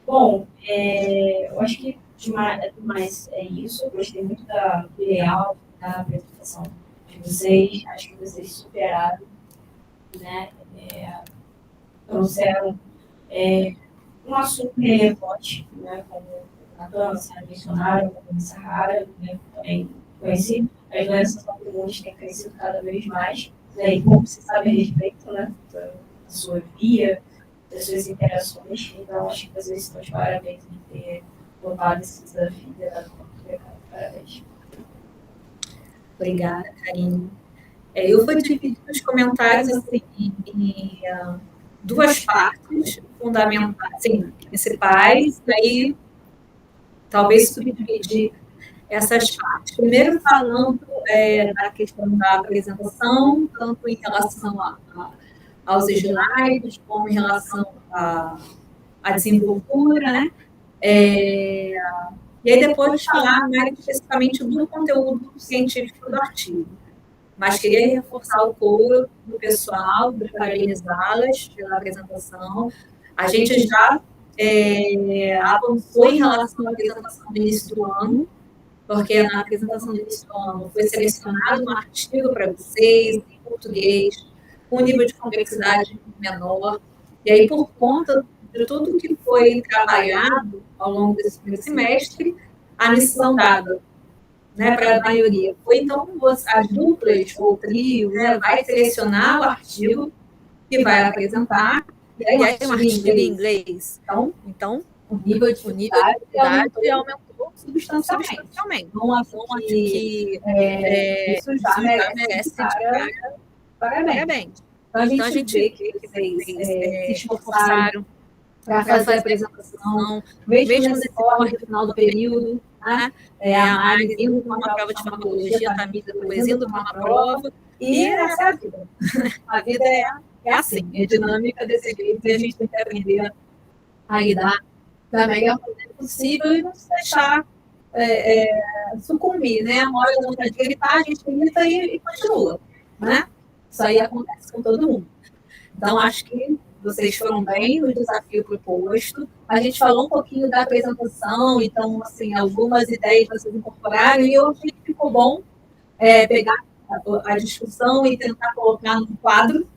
Bom, eu acho que demais é isso. Eu gostei muito do layout, da apresentação de vocês. Acho que vocês superaram, né? Trouxeram um assunto relevante, né? Como Natan, mencionaram, a doença rara, né, também conheci. As doenças autoimunes têm crescido cada vez mais, né, e como se sabe a respeito, né, da sua via, das suas interações. Então, acho que vocês estão de parabéns de ter topado esse desafio e dado conta do recado. Parabéns.
Obrigada, Karine. Eu vou dividir os comentários assim, em duas partes fundamentais, assim, principais, aí talvez subdividir essas partes. Primeiro, falando da questão da apresentação, tanto em relação aos slides, como em relação à desenvoltura, né? E aí depois falar mais especificamente do conteúdo científico do artigo. Mas queria reforçar o coro do pessoal, parabenizá-las pela apresentação. A gente já avançou em relação à apresentação do início do ano, porque na apresentação do início do ano foi selecionado um artigo para vocês, em português, com um nível de complexidade menor. E aí, por conta de tudo que foi trabalhado ao longo desse primeiro semestre, a missão dada, né, para a maioria foi, então, as duplas ou o trio, né, vai selecionar o artigo que vai apresentar, e aí um artigo em inglês. Então o nível de dificuldade aumentou substancialmente. Então, acho que isso já merece parabéns. Então, a gente vê que vocês se esforçaram para fazer a apresentação, mesmo nesse corre no final do período, né? A análise indo para uma prova de farmacologia, a Tamisa depois indo para uma prova, e essa é a vida. A vida é assim, é dinâmica desse jeito, e a gente tem que aprender a lidar da melhor maneira possível e não se deixar sucumbir, né? A hora da vontade de gritar, a gente grita e continua, né? Isso aí acontece com todo mundo. Então, acho que vocês foram bem no desafio proposto. A gente falou um pouquinho da apresentação, então, assim, algumas ideias vocês incorporaram, e eu achei que ficou bom pegar a discussão e tentar colocar no quadro.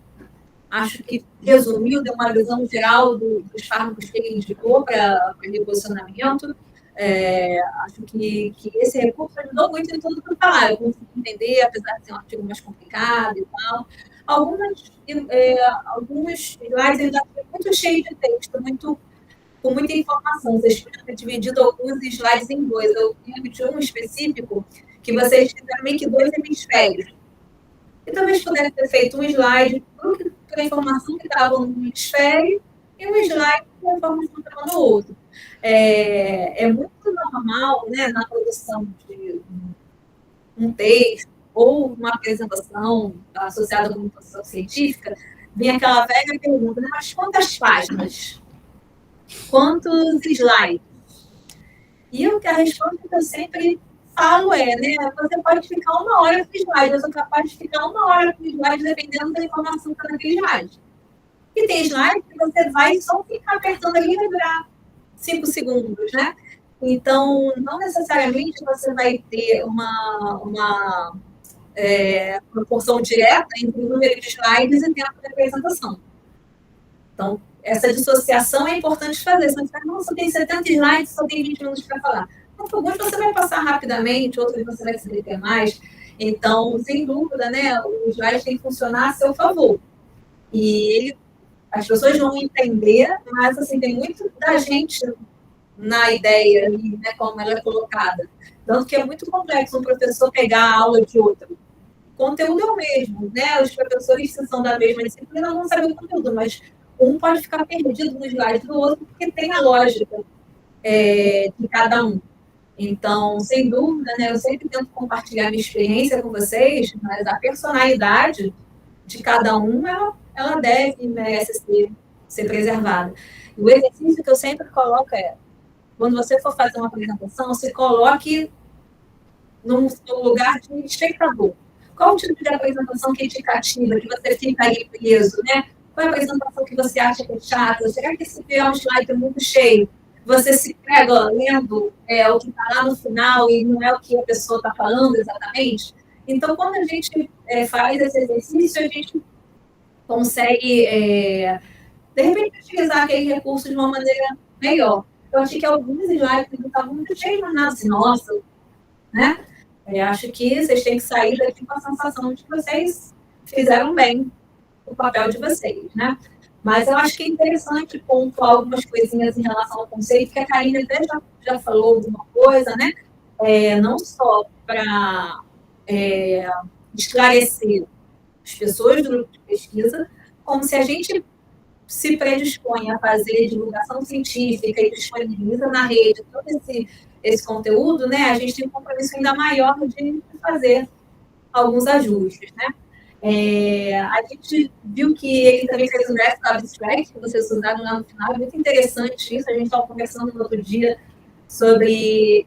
Acho que resumiu, deu uma visão geral dos fármacos que ele indicou para reposicionamento. Acho que esse recurso ajudou muito em tudo que eu falar. Eu consegui entender, apesar de ser um artigo mais complicado e tal. Alguns slides ainda ficam muito cheios de texto, com muita informação. Vocês podiam ter dividido alguns slides em dois. Eu lembro de um específico que vocês fizeram meio que 2 hemisférios. E talvez pudesse ter feito um slide para a informação que estava no hemisfério e um slide para a informação que estava no outro. É muito normal, né, na produção de um texto ou uma apresentação associada à comunicação científica, vem aquela velha pergunta, né, mas quantas páginas? Quantos slides? E a resposta que eu sempre falo né, você pode ficar 1 hora com o slide, eu sou capaz de ficar 1 hora com o slide, dependendo da informação que está naquele slide. E tem slide que você vai só ficar apertando ali e vai durar 5 segundos, né? Então, não necessariamente você vai ter uma proporção direta entre o número de slides e tempo de apresentação. Então, essa dissociação é importante fazer. Você vai falar, nossa, tem 70 slides, só tem 20 minutos para falar. Alguns você vai passar rapidamente, outros você vai se deter mais. Então, sem dúvida, né, o slide tem que funcionar a seu favor. E as pessoas vão entender, mas assim, tem muito da gente na ideia, né, como ela é colocada. Tanto que é muito complexo um professor pegar a aula de outro. O conteúdo é o mesmo, né? Os professores, se são da mesma disciplina, não vão saber o conteúdo, mas um pode ficar perdido no slide do outro, porque tem a lógica de cada um. Então, sem dúvida, né, eu sempre tento compartilhar minha experiência com vocês, mas a personalidade de cada um, ela deve e merece ser preservada. E o exercício que eu sempre coloco quando você for fazer uma apresentação, se coloque no lugar de espectador. Qual o tipo de apresentação que te cativa, que você fica ali preso, né? Qual é a apresentação que você acha que é chata? Será que se tiver um slide muito cheio, você se pega lendo o que está lá no final e não é o que a pessoa está falando exatamente? Então, quando a gente faz esse exercício, a gente consegue, de repente, utilizar aquele recurso de uma maneira melhor. eu achei que alguns slides estavam muito cheios, mas nada assim, nossa, né? Eu acho que vocês têm que sair daqui com a sensação de que vocês fizeram bem o papel de vocês, né? Mas eu acho que é interessante pontuar algumas coisinhas em relação ao conceito, que a Karine até já falou alguma coisa, né? Não só para esclarecer as pessoas do grupo de pesquisa, como se a gente se predispõe a fazer divulgação científica e disponibiliza na rede todo esse conteúdo, né? A gente tem um compromisso ainda maior de fazer alguns ajustes, né? A gente viu que ele também fez um draft abstract, que vocês usaram lá no final, é muito interessante isso. A gente estava conversando no outro dia sobre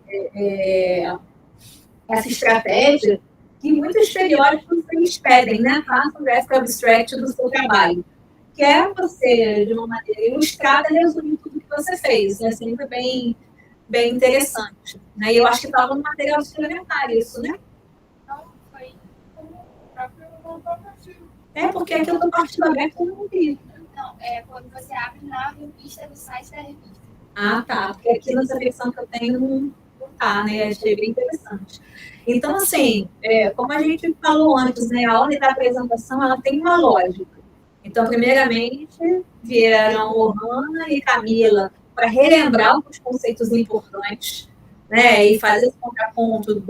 essa estratégia que muitos periódicos eles pedem, né? Faça um draft abstract do seu trabalho, que é você, de uma maneira ilustrada, resumir tudo que você fez. É sempre bem interessante. Né? E eu acho que estava no material suplementar isso, né?
Não, foi como o próprio artigo.
Porque aquilo do partido aberto eu não vi.
Não, quando você abre na revista do site da revista.
Ah, tá. Porque aqui nessa versão que eu tenho não tá, né? Achei bem interessante. Então, assim, como a gente falou antes, né? A ordem da apresentação, ela tem uma lógica. Então, primeiramente, vieram Ohana e Camila para relembrar alguns conceitos importantes, né? E fazer esse contraponto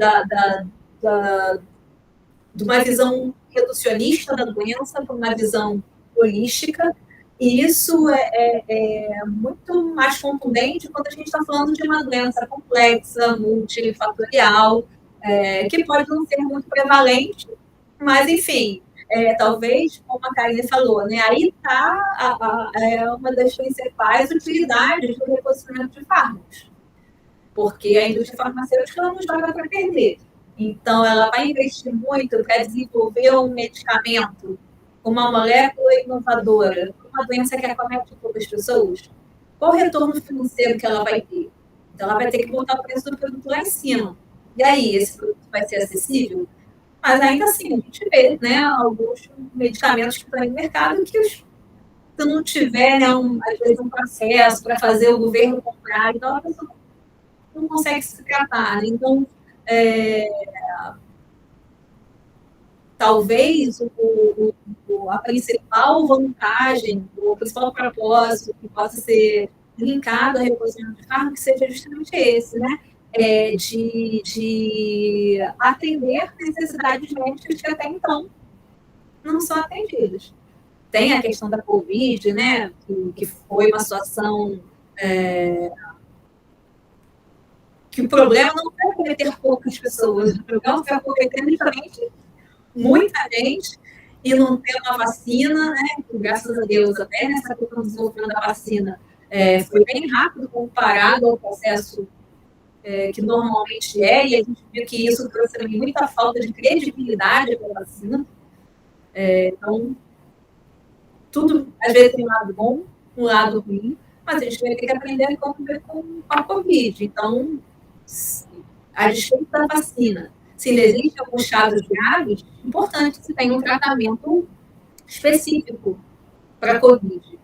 de uma visão reducionista da doença para uma visão holística. E isso é muito mais contundente quando a gente está falando de uma doença complexa, multifatorial, que pode não ser muito prevalente, mas, enfim, talvez, como a Karine falou, né, aí está uma das principais utilidades do reposicionamento de fármacos, porque a indústria farmacêutica não joga para perder. Então, ela vai investir muito para desenvolver um medicamento com uma molécula inovadora, uma doença que acomete todas as pessoas. Qual o retorno financeiro que ela vai ter? Então, ela vai ter que botar o preço do produto lá em cima. E aí, esse produto vai ser acessível? Mas ainda assim, a gente vê, né, alguns medicamentos que estão no mercado que se não tiver, né, às vezes, um processo para fazer o governo comprar, então a pessoa não consegue se tratar. Né? Então, talvez a principal vantagem, o principal propósito que possa ser linkado à reposição de fármacos seja justamente esse, né? De atender necessidades médicas que até então não são atendidas. Tem a questão da Covid, né? Que foi uma situação que o problema não foi acometer poucas pessoas, o problema foi acometer justamente muita gente e não ter uma vacina, né? Que, graças a Deus, até nessa questão do desenvolvimento da vacina foi bem rápido comparado ao processo que normalmente e a gente viu que isso trouxe também muita falta de credibilidade para a vacina. Então, tudo, às vezes, tem um lado bom, um lado ruim, mas a gente vai ter que aprender a conviver com a Covid. Então, a despeito da vacina, se existem alguns casos graves, é importante que se tenha um tratamento específico para a Covid.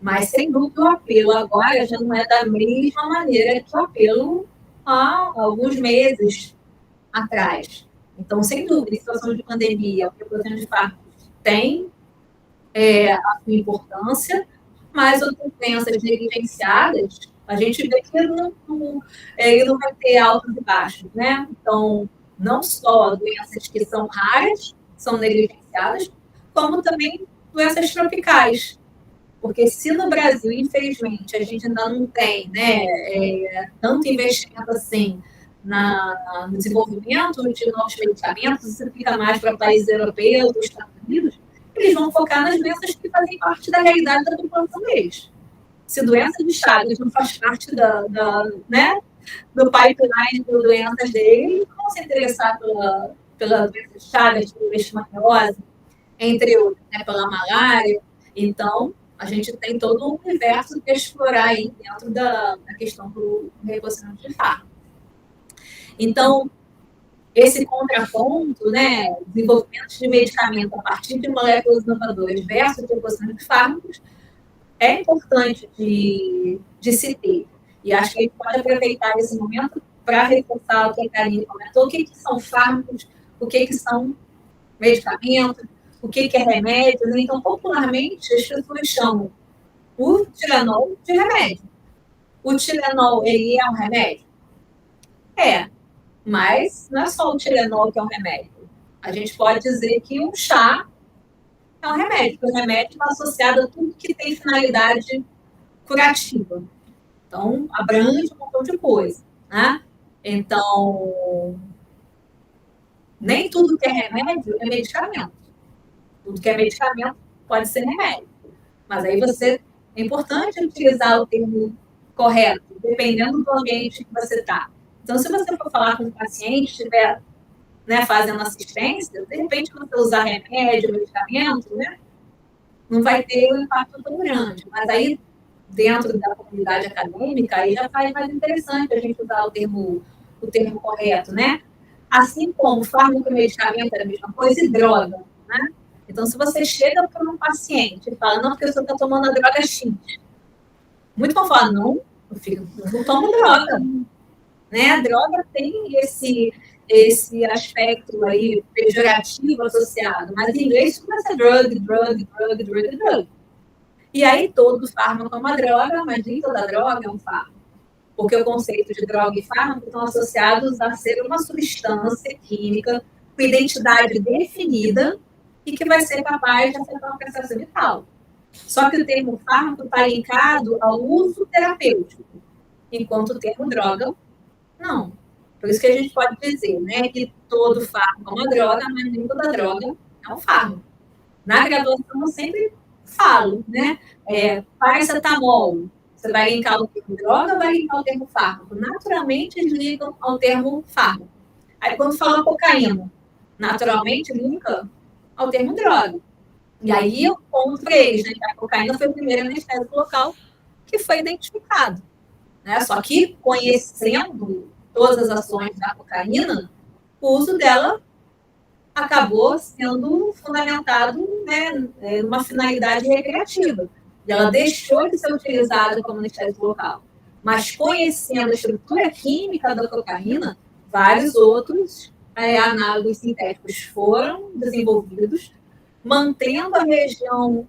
Mas, sem dúvida, o apelo agora já não é da mesma maneira que o apelo há alguns meses atrás. Então, sem dúvida, em situação de pandemia, o reposição de fármacos tem a sua importância, mas outras doenças negligenciadas, a gente vê que ele não vai ter altos e baixos, né? Então, não só doenças que são raras, são negligenciadas, como também doenças tropicais. Porque se no Brasil, infelizmente, a gente ainda não tem, né, tanto investimento assim no desenvolvimento de novos medicamentos, isso fica mais para países europeus, dos Estados Unidos, eles vão focar nas doenças que fazem parte da realidade da população deles. Se doença de Chagas não faz parte né, do pipeline de doenças deles, eles vão se interessar pela doença de Chagas, pela leishmaniose, entre outros, né, pela malária. Então, a gente tem todo um universo que explorar aí dentro da questão do reposicionamento de fármacos. Então, esse contraponto, né, desenvolvimento de medicamento a partir de moléculas inovadoras versus reposicionamento de fármacos, é importante de se ter. E acho que a gente pode aproveitar esse momento para reforçar o que a Karine comentou, o que são fármacos, o que são medicamentos, o que é remédio. Né? Então, popularmente, as pessoas chamam o Tilenol de remédio. O Tilenol, ele é um remédio? É, mas não é só o Tilenol que é um remédio. A gente pode dizer que um chá é um remédio, porque o remédio está associado a tudo que tem finalidade curativa. Então, abrange um montão de coisa, né? Então, nem tudo que é remédio é medicamento. Tudo que é medicamento pode ser remédio. Mas aí é importante utilizar o termo correto, dependendo do ambiente que você está. Então, se você for falar com um paciente, estiver, né, fazendo assistência, de repente você usar remédio, medicamento, né, não vai ter um impacto tão grande. Mas aí, dentro da comunidade acadêmica, aí já faz mais interessante a gente usar o termo correto, né? Assim como fármaco e medicamento é a mesma coisa, e droga, né? Então, se você chega para um paciente e fala, não, porque você está tomando a droga X. Muito vão falar, não, meu filho, eu não tomo droga. Né? A droga tem esse aspecto aí pejorativo associado, mas em inglês tudo vai ser drug. E aí todo fármaco é uma droga, mas nem toda droga é um fármaco. Porque o conceito de droga e fármaco estão associados a ser uma substância química com identidade definida e que vai ser capaz de afetar o processo vital. Só que o termo fármaco está linkado ao uso terapêutico, enquanto o termo droga, não. Por isso que a gente pode dizer, né, que todo fármaco é uma droga, mas nem toda droga é um fármaco. Na graduação, eu sempre falo, né, paracetamol, você vai linkar o termo droga ou vai linkar o termo fármaco? Naturalmente, eles ligam ao termo fármaco. Aí, quando fala cocaína, naturalmente, linka ao termo droga. E aí, eu conto para eles, né, que a cocaína foi o primeiro anestésico local que foi identificado. Né? Só que, conhecendo todas as ações da cocaína, o uso dela acabou sendo fundamentado, né, numa finalidade recreativa. E ela deixou de ser utilizada como anestésico local. Mas conhecendo a estrutura química da cocaína, vários outros análogos sintéticos foram desenvolvidos, mantendo a região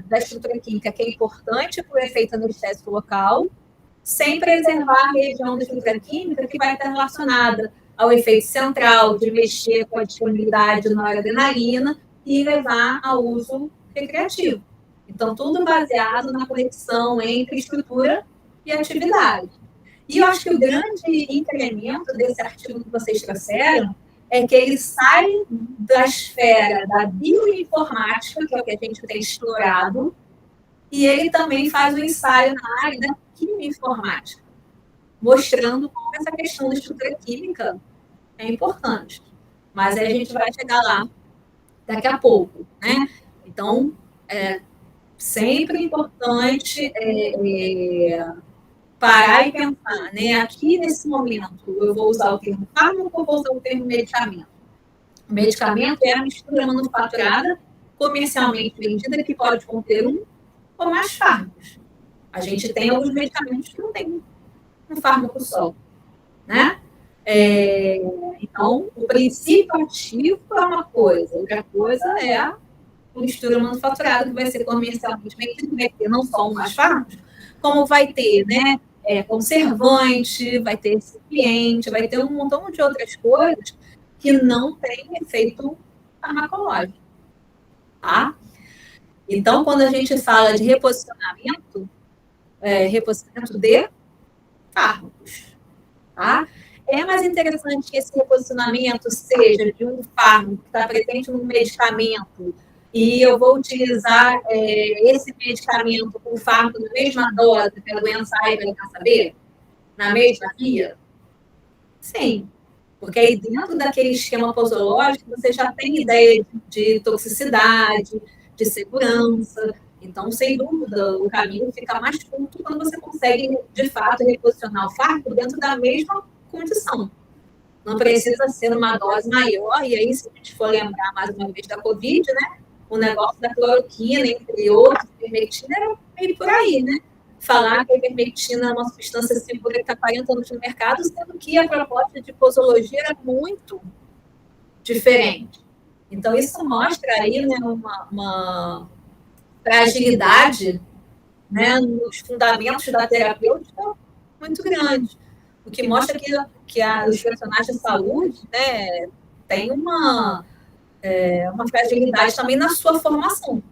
da estrutura química que é importante para o efeito anestésico local, sem preservar a região da estrutura química que vai estar relacionada ao efeito central de mexer com a disponibilidade na noradrenalina e levar ao uso recreativo. Então, tudo baseado na conexão entre estrutura e atividade. E eu acho que o grande incremento desse artigo que vocês trouxeram é que ele sai da esfera da bioinformática, que é o que a gente tem explorado, e ele também faz um ensaio na área da quimioinformática, mostrando como essa questão da estrutura química é importante. Mas aí a gente vai chegar lá daqui a pouco, né? Então, sempre importante parar e pensar, né? Aqui nesse momento, eu vou usar o termo fármaco ou vou usar o termo medicamento? O medicamento é a mistura manufaturada, comercialmente vendida, que pode conter um ou mais fármacos. A gente tem alguns medicamentos que não tem um fármaco só, né? Então, o princípio ativo é uma coisa, outra coisa é a mistura manufaturada, que vai ser comercialmente vendida, vai ter não só um mais fármacos, como vai ter, né, conservante, vai ter recipiente, vai ter um montão de outras coisas que não tem efeito farmacológico, tá? Então, quando a gente fala de reposicionamento de fármacos, tá? É mais interessante que esse reposicionamento seja de um fármaco que está presente no medicamento e eu vou utilizar esse medicamento com fármaco na mesma dose para a doença A e doença B? Na mesma via? Sim. Porque aí dentro daquele esquema posológico você já tem ideia de toxicidade, de segurança. Então, sem dúvida, o caminho fica mais curto quando você consegue, de fato, reposicionar o fármaco dentro da mesma condição. Não precisa ser uma dose maior, e aí, se a gente for lembrar mais uma vez da Covid, né? O negócio da cloroquina, entre outros, ivermectina, era meio por aí, né? falar que a ivermectina é uma substância segura que está 40 anos no mercado, sendo que a proposta de posologia era muito diferente. Então, isso mostra aí, né, uma fragilidade, né, nos fundamentos da terapêutica muito grande. O que mostra que os profissionais de saúde, né, têm uma fragilidade também na sua formação.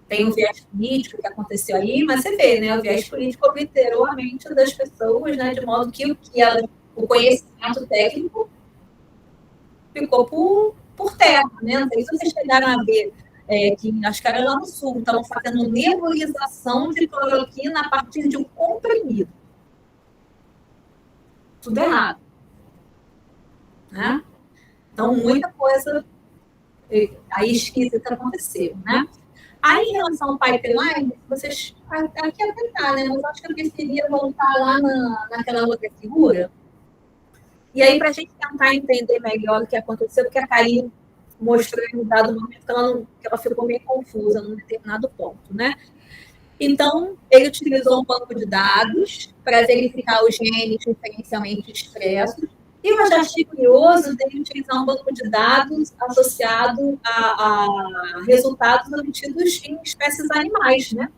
Tem o viés político que aconteceu aí, mas você vê, né, o viés político obliterou a mente das pessoas, né, de modo que o conhecimento técnico ficou por terra, né? Não sei se vocês chegaram a ver que acho que era lá no sul, estavam fazendo nebulização de cloroquina a partir de um comprimido. Tudo errado. Né? Então, muita coisa aí esquisita aconteceu, né? Aí, em relação ao pipeline, vocês... Aqui é tentar, né? Mas acho que eu preferia voltar lá naquela outra figura. E aí, para a gente tentar entender melhor o que aconteceu, porque a Karine mostrou em um dado momento que ela ficou meio confusa num determinado ponto, né? Então, ele utilizou um banco de dados para verificar os genes diferencialmente expressos. E eu já achei curioso dele utilizar um banco de dados associado a resultados obtidos em espécies animais, né?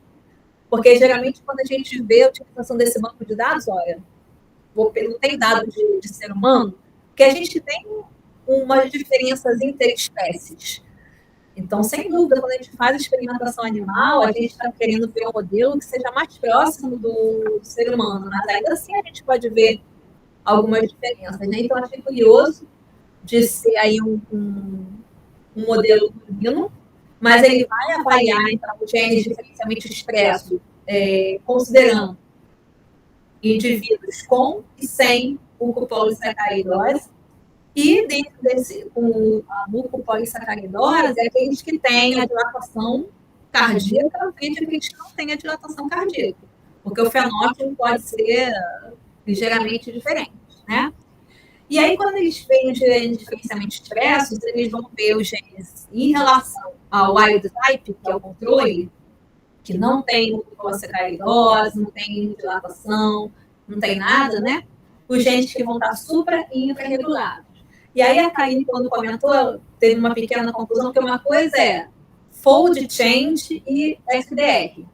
Porque, geralmente, quando a gente vê a utilização desse banco de dados, olha, não tem dados de ser humano, porque a gente tem umas diferenças interespécies. Então, sem dúvida, quando a gente faz experimentação animal, a gente está querendo ver um modelo que seja mais próximo do ser humano, mas ainda assim a gente pode ver algumas diferenças, né? Então, achei curioso de ser aí um modelo bovino, mas ele vai avaliar, então, os genes diferencialmente expressos, considerando indivíduos com e sem mucopolissacaridose. E dentro a mucopolissacaridose é aqueles que têm a dilatação cardíaca frente àqueles que não têm a dilatação cardíaca, porque o fenótipo pode ser ligeiramente diferente, né? E aí, quando eles veem os genes diferencialmente expressos, eles vão ver os genes em relação ao wild type, que é o controle, que não tem mucopolissacaridose, não tem dilatação, não tem nada, né? Os genes que vão estar supra e infrarregulados. E aí a Karine, quando comentou, teve uma pequena conclusão, que uma coisa é fold change e FDR.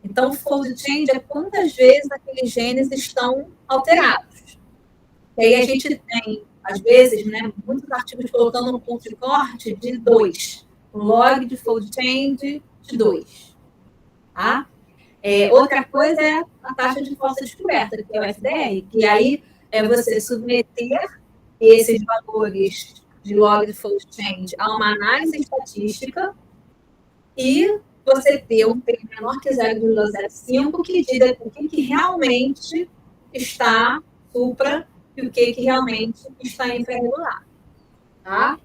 Então, fold change é quantas vezes aqueles genes estão alterados. E aí a gente tem, às vezes, né, muitos artigos colocando no ponto de corte de 2. O log de fold change de 2. Tá? Outra coisa é a taxa de falsa descoberta, que é o FDR, que aí é você submeter esses valores de log de fold change a uma análise estatística e você ter um P menor que 0,05 que diga o que realmente está supra e o que realmente está infrarregular. Tá?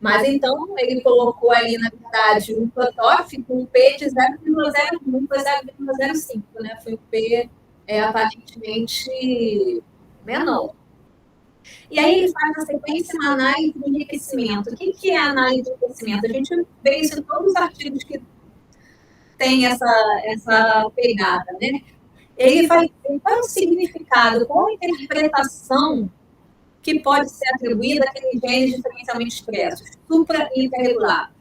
Mas, então, ele colocou ali, na verdade, um cutoff com um P de 0,01 para 0,05, né? Foi um P aparentemente menor. E aí ele faz na sequência uma análise de enriquecimento. O que é a análise de enriquecimento? A gente vê isso em todos os artigos que tem essa pegada, né? Ele vai ver qual é o significado, qual a interpretação que pode ser atribuída àqueles genes diferencialmente expressos, supra e interregulados.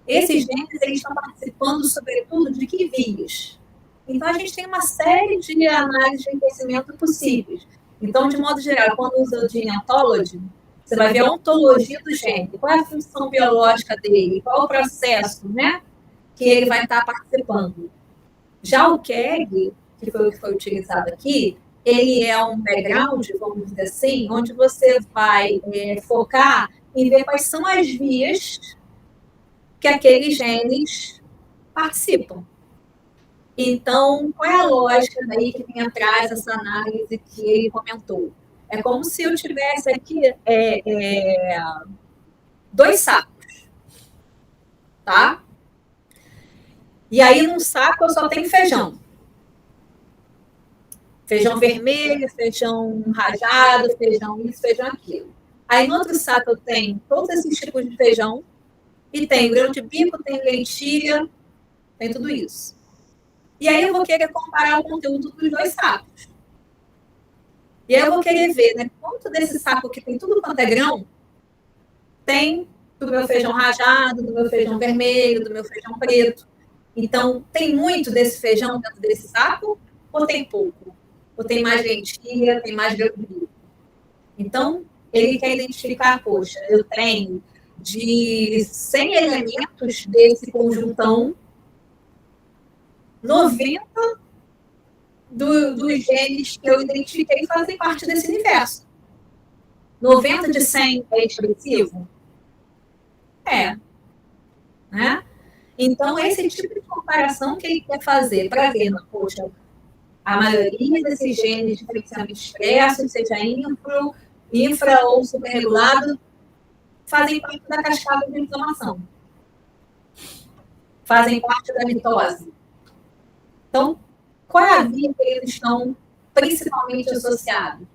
Esses genes eles estão participando, sobretudo, de que vias? Então, a gente tem uma série de análises de enriquecimento possíveis. Então, de modo geral, quando usa o gene ontology, você vai ver a ontologia do gene, qual é a função biológica dele, qual é o processo, né, que ele vai estar participando. Já o KEGG, que foi o que foi utilizado aqui, ele é um background, vamos dizer assim, onde você vai focar em ver quais são as vias que aqueles genes participam. Então, qual é a lógica daí que vem atrás dessa análise que ele comentou? É como se eu tivesse aqui 2 sacos, tá? E aí, num saco, eu só tenho feijão. Feijão vermelho, feijão rajado, feijão isso, feijão aquilo. Aí, no outro saco, eu tenho todos esses tipos de feijão. E tem grão de bico, tem lentilha, tem tudo isso. E aí eu vou querer comparar o conteúdo dos 2 sacos. E aí eu vou querer ver, né, quanto desse saco que tem tudo quanto é grão, tem do meu feijão rajado, do meu feijão vermelho, do meu feijão preto. Então, tem muito desse feijão dentro desse saco ou tem pouco? Ou tem mais lentilha, tem mais grão? Então, ele quer identificar, poxa, eu tenho de 100 elementos desse conjuntão, 90 dos genes que eu identifiquei fazem parte desse universo. 90 de 100 é expressivo? É. Né? Então, esse tipo de comparação que ele quer fazer para ver, poxa, a maioria desses genes diferencialmente expressos, seja infra ou superregulado, fazem parte da cascata de inflamação. Fazem parte da mitose. Então, qual é a via que eles estão principalmente associados?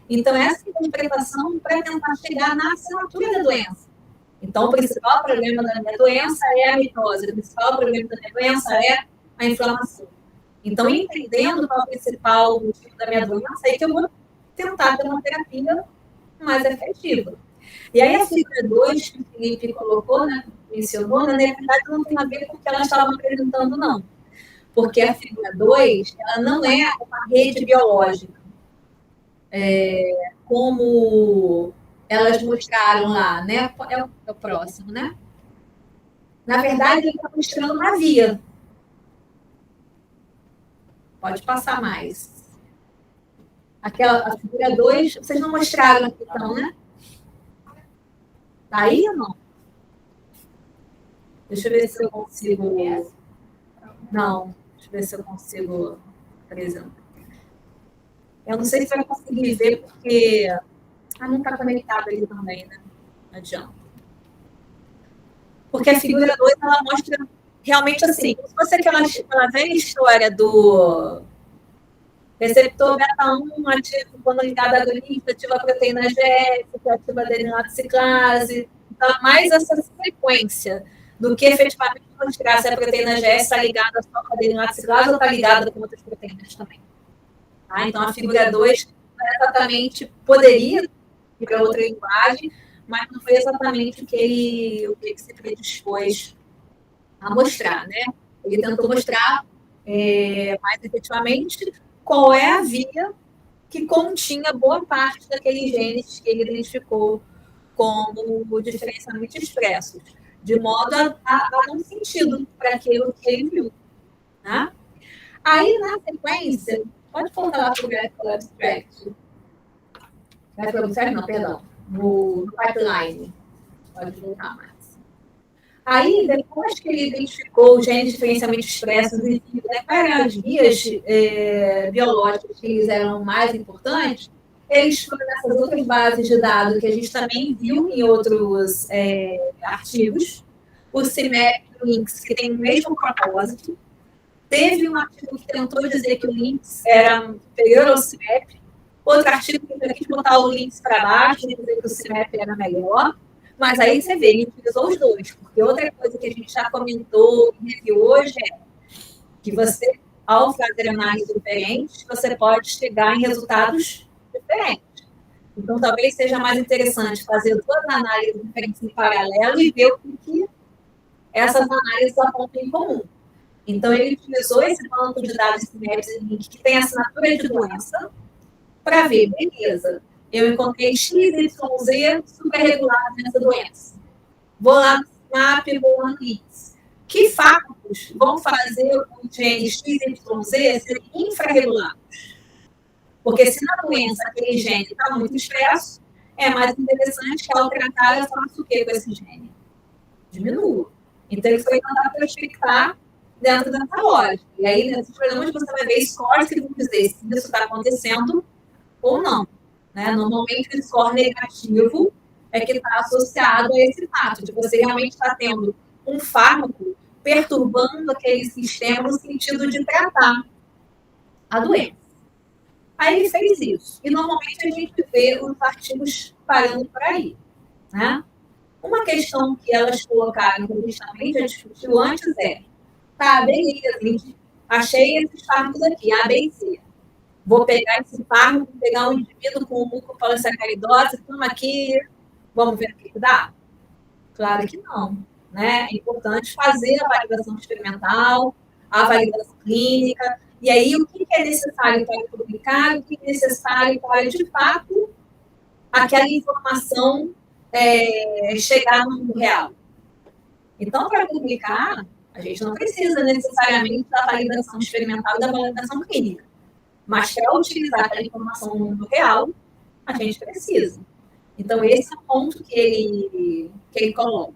Então, essa interpretação para tentar chegar na assinatura da doença. Então, o principal problema da minha doença é a mitose, o principal problema da minha doença é a inflamação. Então, entendendo qual é o principal motivo da minha doença, é que eu vou tentar ter uma terapia mais efetiva. E aí, a figura 2 que o Felipe colocou, né, mencionou, na verdade, não tem a ver com o que ela estava apresentando, não. Porque a figura 2, ela não é uma rede biológica. Como elas mostraram lá, né? É o próximo, né? Na verdade, ele está mostrando uma via. Pode passar mais. A figura 2, vocês não mostraram aqui, então, né? Tá aí ou não? Deixa eu ver se eu consigo. Não, deixa eu ver se eu consigo apresentar. Eu não sei se vai conseguir ver, porque não está conectado ali também, né? Não adianta. Porque a figura 2, ela mostra realmente assim, se fosse aquela velha história do receptor beta-1 ativo quando ligado à glifosate, ativa a proteína GF, ativa a adenilado ciclase. Então, mais essa sequência do que efetivamente mostrar se a proteína GF está ligada só com a adenilado ciclase ou está ligada com outras proteínas também. Tá? Então, a figura 2 exatamente poderia ir para outra linguagem, mas não foi exatamente o que ele se predispôs a mostrar, né? Ele tentou mostrar mais efetivamente qual é a via que continha boa parte daqueles genes que ele identificou como diferencialmente expressos, de modo a dar um sentido para aquilo que ele viu. Né? Aí, na sequência, pode voltar lá para o Graphical Abstract. Graphical Abstract, não, perdão. No pipeline. Pode voltar mais. Aí, depois que ele identificou os genes diferencialmente expressos e viu, né, quais eram as vias biológicas que eles eram mais importantes, eles foram nessas outras bases de dados que a gente também viu em outros artigos, o CIMEP e o LINX, que tem o mesmo propósito. Teve um artigo que tentou dizer que o LINX era superior ao CIMEP, outro artigo que quis botar o LINX para baixo e dizer que o CIMEP era melhor. Mas aí você vê, ele utilizou os dois, porque outra coisa que a gente já comentou e reviu hoje é que você, ao fazer análises diferentes, você pode chegar em resultados diferentes. Então, talvez seja mais interessante fazer duas análises diferentes em paralelo e ver o que essas análises apontam em comum. Então, ele utilizou esse banco de dados CIMEP que tem assinatura de doença para ver, beleza, eu encontrei XYZ superregulado nessa doença. Vou lá no SNAP, vou lá no LINX. Que fármacos vão fazer o gene XYZ ser infrarregulados? Porque se na doença aquele gene está muito expresso, é mais interessante que ao tratar eu faça o que com esse gene? Diminua. Então, ele foi tentar prospectar dentro dessa lógica. E aí, nesses programas, você vai ver scores que vão dizer se isso está acontecendo ou não. Né? Normalmente, o score negativo é que está associado a esse fato de você realmente estar tendo um fármaco perturbando aquele sistema no sentido de tratar a doença. Aí ele fez isso. E, normalmente, a gente vê os artigos parando por aí. Né? Uma questão que elas colocaram, que justamente a gente discutiu antes, tá, beleza, a gente achei esses fármacos aqui, A, B e C. Vou pegar esse fármaco, pegar um indivíduo com mucopolissacaridose, toma aqui, vamos ver o que dá? Claro que não. Né? É importante fazer a validação experimental, a validação clínica, e aí o que é necessário para publicar, o que é necessário para, de fato, aquela informação chegar no mundo real. Então, para publicar, a gente não precisa necessariamente da validação experimental e da validação clínica. Mas para utilizar aquela informação no mundo real, a gente precisa. Então, esse é o ponto que ele coloca.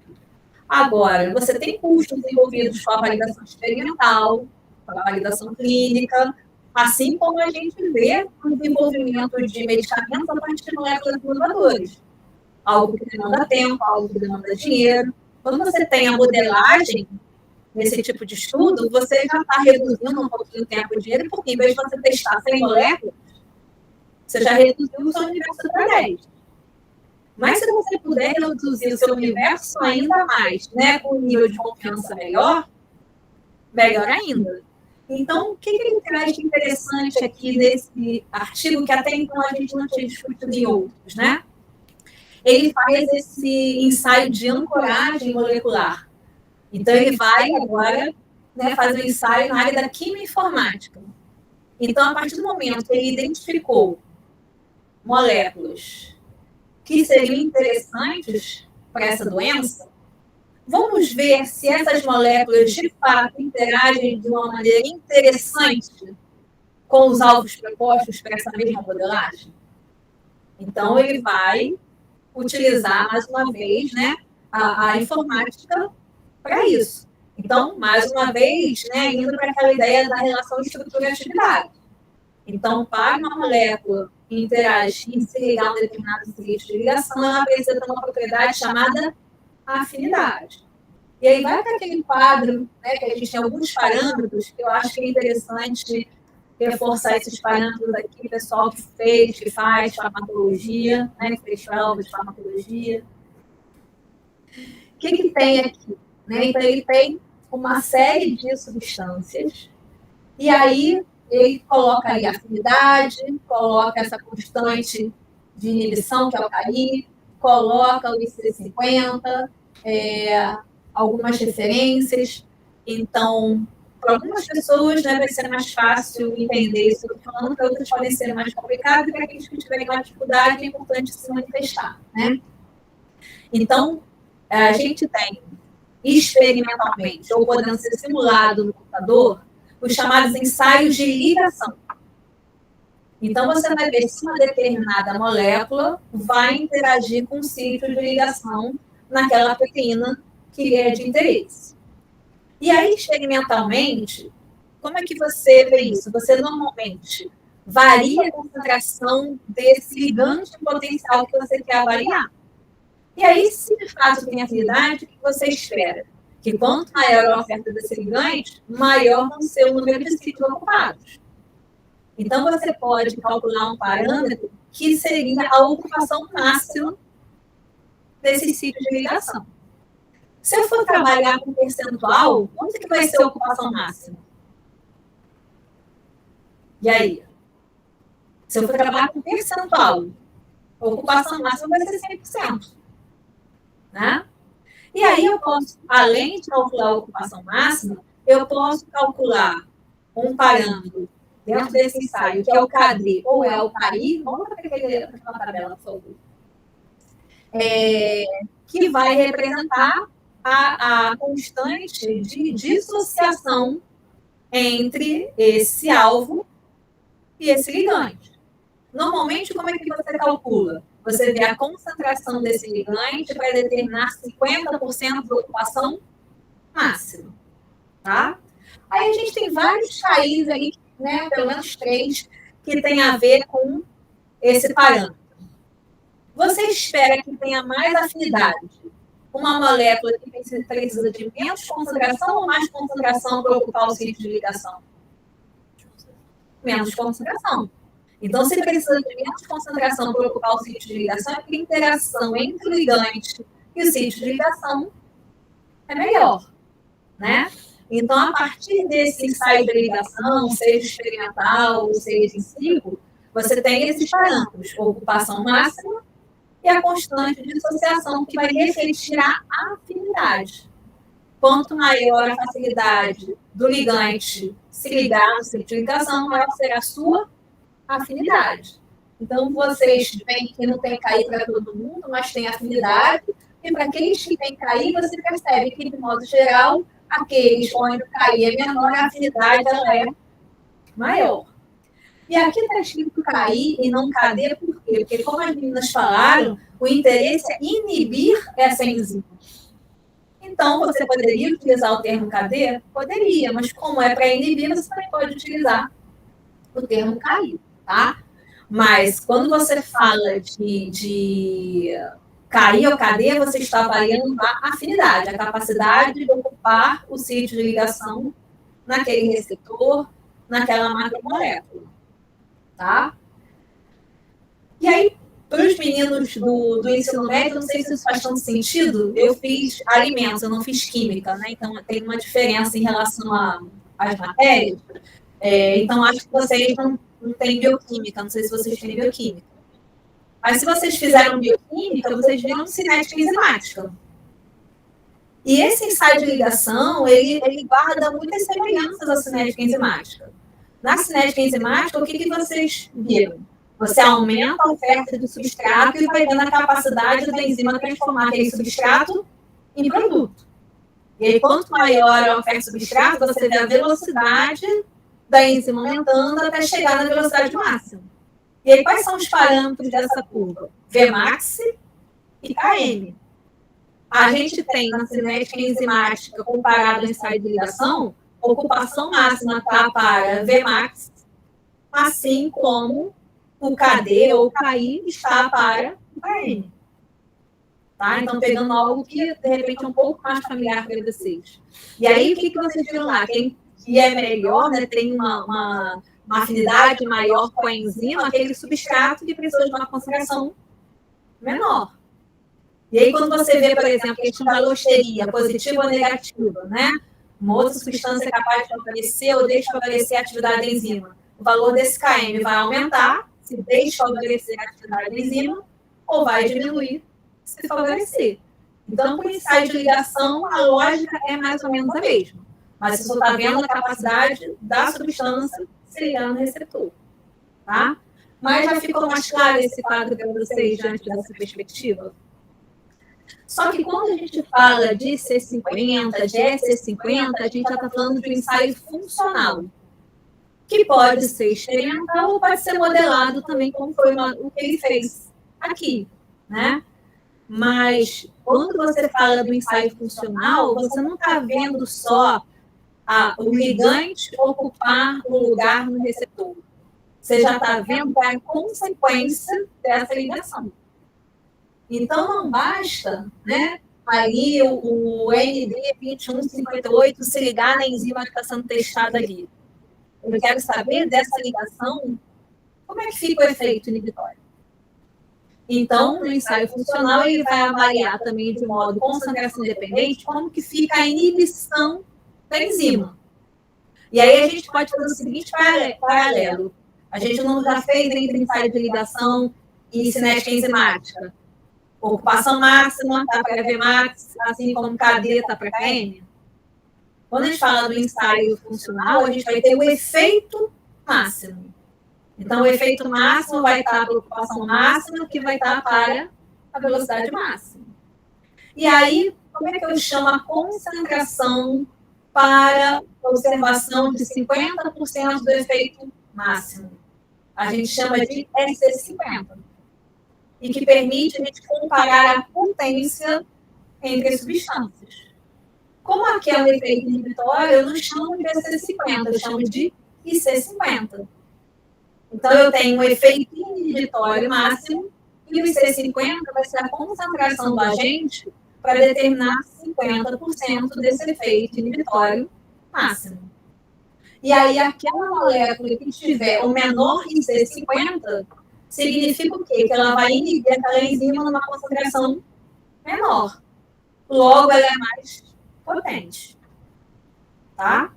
Agora, você tem custos envolvidos com a validação experimental, com a validação clínica, assim como a gente vê o desenvolvimento de medicamentos a partir de moléculas inovadoras. Algo que demanda tempo, algo que demanda dinheiro. Quando você tem a modelagem nesse tipo de estudo, você já está reduzindo um pouquinho o tempo e o dinheiro, porque em vez de você testar 100 moléculas, você já reduziu o seu universo para 10. Mas se você puder reduzir o seu universo ainda mais, né, com um nível de confiança melhor ainda. Então, o que ele traz de interessante aqui nesse artigo, que até então a gente não tinha discutido em outros, né? Ele faz esse ensaio de ancoragem molecular. Então, ele vai agora, né, fazer um ensaio na área da quimioinformática. Então, a partir do momento que ele identificou moléculas que seriam interessantes para essa doença, vamos ver se essas moléculas, de fato, interagem de uma maneira interessante com os alvos propostos para essa mesma modelagem. Então, ele vai utilizar, mais uma vez, né, a informática para isso. Então, mais uma vez, né, indo para aquela ideia da relação estrutura-atividade. Então, para uma molécula interagir e se ligar a um determinado sítio de ligação, ela precisa ter uma propriedade chamada afinidade. E aí vai para aquele quadro, né, que a gente tem alguns parâmetros, que eu acho que é interessante reforçar esses parâmetros aqui, o pessoal que faz farmacologia, né, que fez prova de farmacologia. O que tem aqui? Né? Então, ele tem uma série de substâncias, e aí ele coloca aí a afinidade, coloca essa constante de inibição, que é o KI, coloca o IC50, algumas referências. Então, para algumas pessoas, né, vai ser mais fácil entender isso que eu estou falando, para outras podem ser mais complicado, e para aqueles que tiverem mais dificuldade, é importante se manifestar. Né? Então, a gente tem experimentalmente, ou podendo ser simulado no computador, os chamados ensaios de ligação. Então, você vai ver se uma determinada molécula vai interagir com o sítio de ligação naquela proteína que é de interesse. E aí, experimentalmente, como é que você vê isso? Você normalmente varia a concentração desse ligante potencial que você quer avaliar. E aí, se de fato tem afinidade, o que você espera? Que quanto maior a oferta desse ligante, maior vai ser o número de sítios ocupados. Então, você pode calcular um parâmetro que seria a ocupação máxima desses sítios de ligação. Se eu for trabalhar com percentual, quanto que vai ser a ocupação máxima? E aí? Se eu for trabalhar com percentual, a ocupação máxima vai ser 100%. Né? E aí eu posso, além de calcular a ocupação máxima, eu posso calcular um parâmetro dentro desse ensaio, que é o CADRI ou é o CAI, vamos para aquela tabela, por favor, que vai representar a constante de dissociação entre esse alvo e esse ligante. Normalmente, como é que você calcula? Você vê a concentração desse ligante para determinar 50% da ocupação máxima. Tá? Aí a gente tem vários CAIs aí, né, pelo menos 3, que tem a ver com esse parâmetro. Você espera que tenha mais afinidade uma molécula que precisa de menos concentração ou mais concentração para ocupar o sítio de ligação? Menos concentração. Então, se precisa de menos concentração para ocupar o sítio de ligação, é porque a interação entre o ligante e o sítio de ligação é melhor. Né? Então, a partir desse ensaio de ligação, seja experimental ou seja em ciclo, você tem esses parâmetros, ocupação máxima e a constante de dissociação, que vai refletir a afinidade. Quanto maior a facilidade do ligante se ligar no sítio de ligação, maior será a sua afinidade. Então, vocês veem que não tem cair para todo mundo, mas tem afinidade, e para aqueles que têm cair, você percebe que, de modo geral, aqueles onde o cair é menor, a afinidade ela é maior. E aqui está escrito cair e não cadê, por quê? Porque, como as meninas falaram, o interesse é inibir essa enzima. Então, você poderia utilizar o termo cadê? Poderia, mas como é para inibir, você também pode utilizar o termo cair, tá? Mas, quando você fala de cair ou cadê, você está avaliando a afinidade, a capacidade de ocupar o sítio de ligação naquele receptor, naquela macromolécula, tá? E aí, para os meninos do ensino médio, não sei se isso faz tanto sentido, eu fiz alimentos, eu não fiz química, né? Então, tem uma diferença em relação às matérias. Então, acho que vocês não têm bioquímica, não sei se vocês têm bioquímica. Mas se vocês fizeram bioquímica, vocês viram cinética enzimática. E esse ensaio de ligação, ele guarda muitas semelhanças à cinética enzimática. Na cinética enzimática, o que vocês viram? Você aumenta a oferta de substrato e vai dando a capacidade da enzima transformar aquele substrato em produto. E aí, quanto maior a oferta de substrato, você vê a velocidade da enzima aumentando até chegar na velocidade máxima. E aí, quais são os parâmetros dessa curva? Vmax e Km. A gente tem na cinética enzimática, comparado ao ensaio de ligação, ocupação máxima está para Vmax, assim como o KD ou KI está para o KM. Tá? Então, pegando algo que, de repente, é um pouco mais familiar para vocês. E aí, o que vocês viram lá? Quem que é melhor, né, tem uma afinidade maior com a enzima, aquele substrato que precisa de uma concentração menor. E aí, quando você vê, por exemplo, a questão da alosteria, positiva ou negativa, né? Uma outra substância capaz de favorecer ou desfavorecer a atividade da enzima, o valor desse KM vai aumentar se desfavorecer a atividade da enzima, ou vai diminuir se favorecer. Então, com o ensaio de ligação, a lógica é mais ou menos a mesma. Mas você só está vendo a capacidade da substância se ligar no receptor. Tá? Mas já ficou mais claro esse quadro para vocês diante dessa perspectiva? Só que quando a gente fala de C50, de EC50, a gente já está falando de um ensaio funcional, que pode ser experimental ou pode ser modelado também, como foi o que ele fez aqui, né? Mas quando você fala do ensaio funcional, você não está vendo só o ligante ocupar um lugar no receptor. Você já está vendo a consequência dessa ligação. Então, não basta, né, ali o ND2158 se ligar na enzima que está sendo testada ali. Eu quero saber dessa ligação, como é que fica o efeito inibitório. Então, no ensaio funcional, ele vai avaliar também de modo concentração independente como que fica a inibição da enzima. E aí a gente pode fazer o seguinte paralelo. A gente não já fez entre ensaio de ligação e cinética enzimática. Ocupação máxima está para Vmax, assim como KD está para Km. Quando a gente fala do ensaio funcional, a gente vai ter o efeito máximo. Então, o efeito máximo vai estar para a ocupação máxima, que vai estar para a velocidade máxima. E aí, como é que eu chamo a concentração para observação de 50% do efeito máximo? A gente chama de SC50. E que permite a gente comparar a potência entre as substâncias. Como aqui é um efeito inibitório, eu não chamo de SC50, eu chamo de IC50. Então, eu tenho um efeito inibitório máximo e o IC50 vai ser a concentração do agente para determinar 50% desse efeito inibitório máximo. E aí, aquela molécula que tiver o menor IC50 significa o quê? Que ela vai inibir aquela enzima numa concentração menor. Logo, ela é mais potente. tá?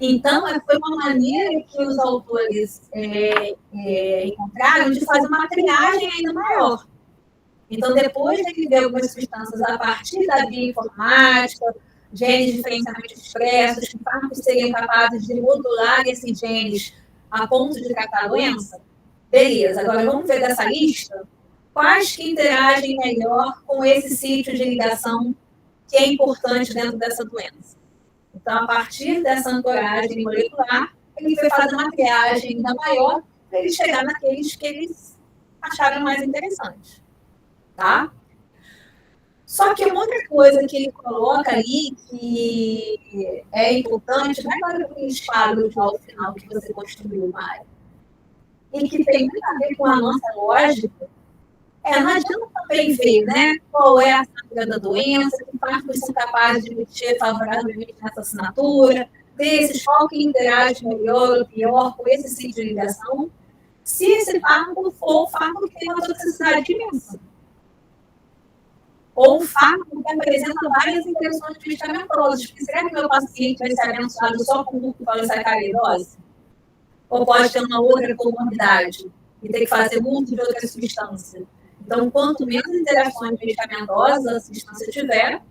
Então, foi uma maneira que os autores encontraram de fazer uma triagem ainda maior. Então, depois de ver algumas substâncias a partir da bioinformática, genes diferencialmente expressos, que fármacos seriam capazes de modular esses genes a ponto de tratar a doença, beleza. Agora, vamos ver dessa lista quais que interagem melhor com esse sítio de ligação que é importante dentro dessa doença. Então, a partir dessa ancoragem molecular, ele foi fazer uma triagem ainda maior para ele chegar naqueles que eles acharam mais interessantes. Tá? Só que uma outra coisa que ele coloca ali que é importante, vai agora para o quadro ao final que você construiu, Mário, e que tem muito a ver com a nossa lógica, não adianta também ver, né, qual é a assinatura da doença, que fármacos são capazes de mexer favoravelmente nessa assinatura, desses qual que interage melhor ou pior com esse sítio de ligação, se esse fármaco for um fármaco que tem uma toxicidade imensa. Ou um fármaco que apresenta várias interações medicamentosas. Porque será que meu paciente vai ser abençoado só com glucopolisacaridose? Ou pode ter uma outra comorbidade e ter que fazer uso de outra substância? Então, quanto menos interações medicamentosas a substância tiver,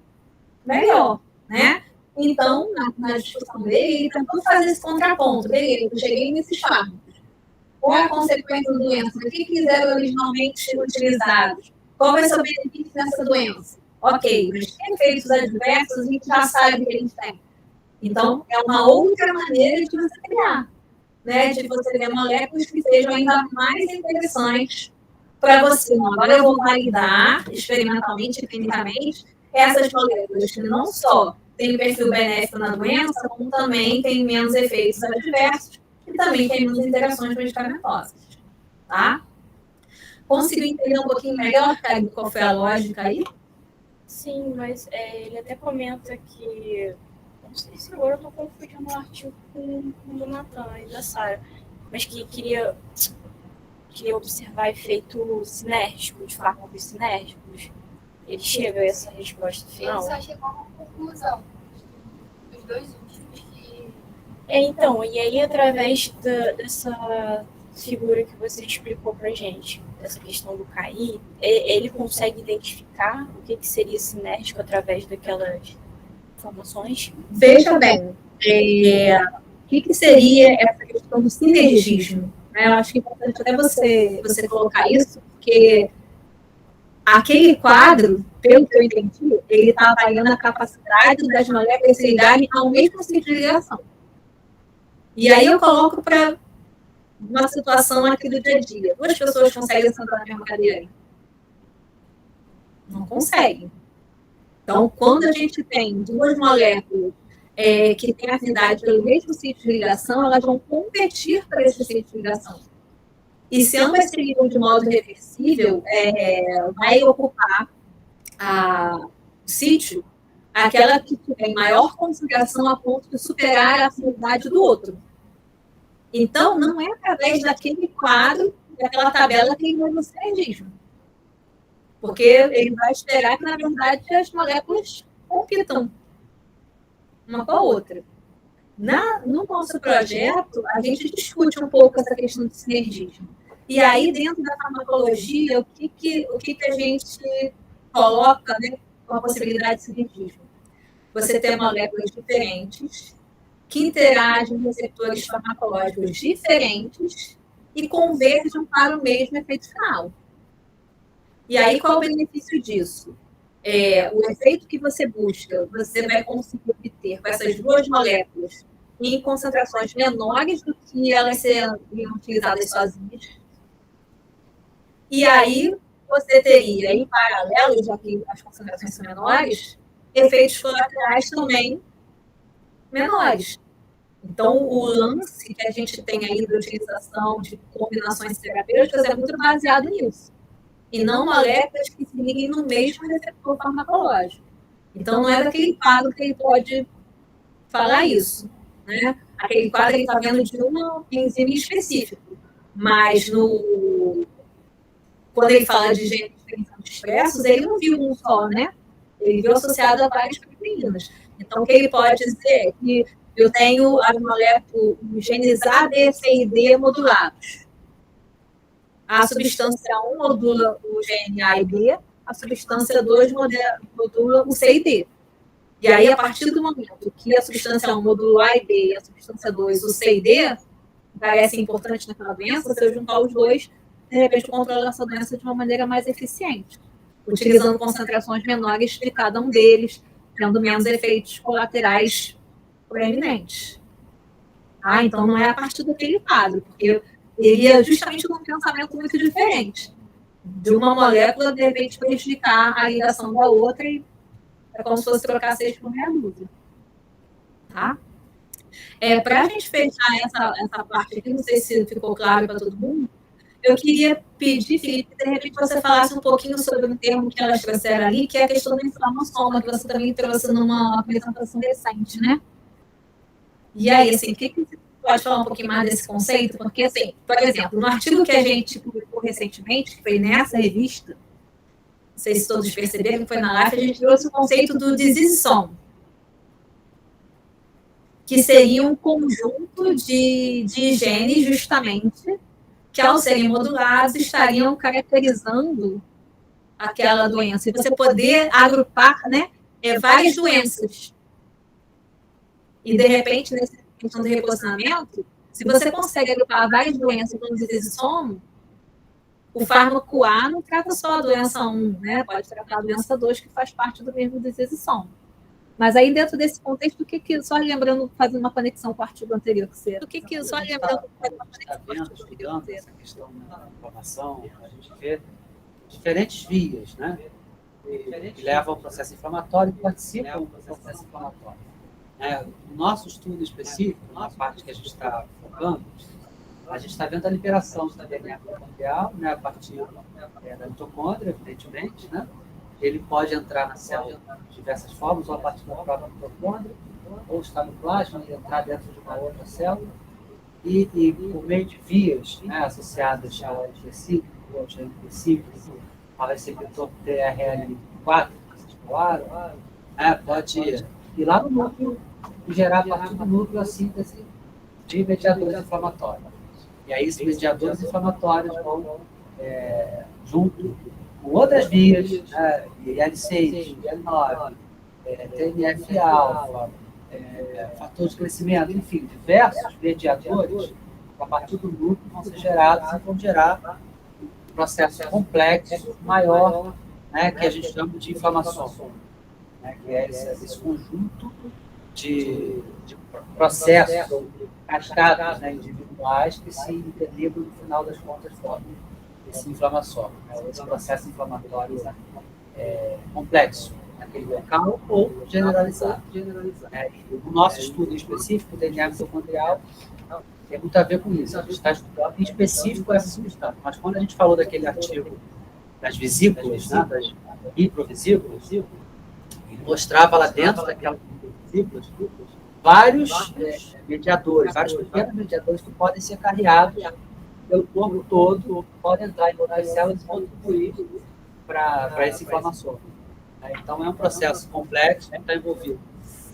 melhor, né? Então, na discussão dele, ele tentou fazer esse contraponto. Beleza, eu cheguei nesses fármacos. Qual é a consequência da doença? O que quiseram originalmente utilizados? Qual vai ser o benefício dessa doença? Ok, mas tem efeitos adversos, a gente já sabe que a gente tem. Então, é uma outra maneira de você criar, né? De você ter moléculas que sejam ainda mais interessantes para você. Agora eu vou validar experimentalmente e clinicamente essas moléculas que não só têm um perfil benéfico na doença, como também têm menos efeitos adversos e também têm menos interações medicamentosas, tá? Conseguiu entender um pouquinho melhor, Karen, qual foi a lógica aí?
Sim, mas ele até comenta que... Não sei se agora eu estou confundindo o artigo com o do Natan e da Sara, mas que queria observar efeito sinérgico, de fármacos sinérgicos. Ele chega a essa resposta final.
Ele só chegou a uma conclusão. Os dois últimos que...
Então, e aí através dessa figura que você explicou pra gente, dessa questão do KI, ele consegue identificar o que seria sinérgico através daquelas informações?
Veja bem, o que seria essa questão do sinergismo? Eu acho que é importante até você colocar isso, porque aquele quadro, pelo que eu entendi, ele está avaliando a capacidade das moléculas se ligarem ao mesmo sítio de ligação. E aí eu coloco para uma situação aqui do dia a dia. 2 pessoas conseguem sentar na mesma cadeira? Não conseguem. Então, quando a gente tem 2 moléculas que têm afinidade pelo mesmo sítio de ligação, elas vão competir para esse sítio de ligação. E se ambas se ligam de modo reversível, vai ocupar o sítio aquela que tem maior concentração a ponto de superar a afinidade do outro. Então, não é através daquele quadro, daquela tabela que ele vai no sinergismo. Porque ele vai esperar que, na verdade, as moléculas compitam uma com a outra. No nosso projeto, a gente discute um pouco essa questão de sinergismo. E aí, dentro da farmacologia, o que a gente coloca, né, com a possibilidade de sinergismo? Você tem moléculas diferentes, que interagem com receptores farmacológicos diferentes e convergem para o mesmo efeito final. E aí, qual é o benefício disso? O efeito que você busca, você vai conseguir obter com essas 2 moléculas em concentrações menores do que elas seriam utilizadas sozinhas. E aí, você teria, em paralelo, já que as concentrações são menores, efeitos colaterais também menores. Então, o lance que a gente tem aí da utilização de combinações terapêuticas é muito baseado nisso. E não moléculas que se liguem no mesmo receptor farmacológico. Então, não é daquele quadro que ele pode falar isso, né? Aquele quadro ele está vendo de uma enzima específico. Mas, quando ele fala de genes diferencialmente expressos, ele não viu um só, né? Ele viu associado a vários proteínas. meninas. Então, o que ele pode dizer é que eu tenho as moléculas, os genes A, B, C e D modulados. A substância 1 modula o gene A e B, a substância 2 modula o C e D. E aí, a partir do momento que a substância 1 modula o A e B e a substância 2 o C e D, parece importante naquela doença, se eu juntar os dois, de repente, controlar essa doença de uma maneira mais eficiente, utilizando concentrações menores de cada um deles, tendo menos efeitos colaterais proeminentes. Então, não é a partir daquele quadro, porque ele é justamente um pensamento muito diferente. De uma molécula, de repente, prejudicar a ligação da outra e é como se fosse trocar 6 por meia dúzia. Tá? Para a gente fechar essa parte aqui, não sei se ficou claro para todo mundo, eu queria pedir, Felipe, que de repente você falasse um pouquinho sobre um termo que elas trouxeram ali, que é a questão da inflamassoma, que você também trouxe numa apresentação recente, né? E aí, assim, o que você pode falar um pouquinho mais desse conceito? Porque, assim, por exemplo, no artigo que a gente publicou recentemente, que foi nessa revista, não sei se todos perceberam, que foi na Life, a gente trouxe o conceito do disease song, que seria um conjunto de genes, justamente, que, ao serem modulados, estariam caracterizando aquela doença. E você poder agrupar, né, várias doenças. E, de repente, nessa questão de reposicionamento, se você consegue agrupar várias doenças no disease song, o fármaco A não trata só a doença 1, né? Pode tratar a doença 2, que faz parte do mesmo disease song. Mas aí, dentro desse contexto, só lembrando, fazendo uma conexão com o artigo anterior que você... Só lembrando, fazendo uma conexão com o artigo anterior que você...
Essa questão da inflamação, a gente vê diferentes vias, né? Que levam ao processo inflamatório e participam do processo inflamatório. No nosso estudo específico, na parte que a gente está focando, a gente está vendo a liberação da DNA mitocondrial, né, a partir da mitocôndria, evidentemente, né? Ele pode entrar na célula de diversas formas, ou a partir da própria mitocôndria, ou estar no plasma e entrar dentro de uma outra célula, e por meio de vias, né, associadas ao antidepressivo, ou ao antidepressivo, ao receptor TRL4, que vocês falaram, pode ir lá no núcleo e gerar a partir do núcleo a síntese de mediadores inflamatórios. E aí, esses mediadores inflamatórios vão junto com outras vias, IL6, IL9, TNF-alfa, fator de crescimento, enfim, diversos mediadores, a partir do núcleo, vão ser gerados e vão gerar um processo complexo, maior, né, que a gente chama de inflamação, né, que é esse conjunto de processos cascados, né, individuais que se interligam no final das contas formam esse inflamação, esse processo inflamatório complexo naquele local ou generalizado. O nosso estudo específico do DNA mitocondrial tem muito a ver com isso. A gente está estudando em específico essa substância. Mas quando a gente falou daquele artigo das vesículas, né, das microvesículas, ele mostrava lá dentro daquelas vesículas vários mediadores, vários pequenos mediadores que podem ser carreados pelo corpo todo, podem entrar em outras células e contribuir para essa inflamação. Então, é um processo complexo, que está envolvido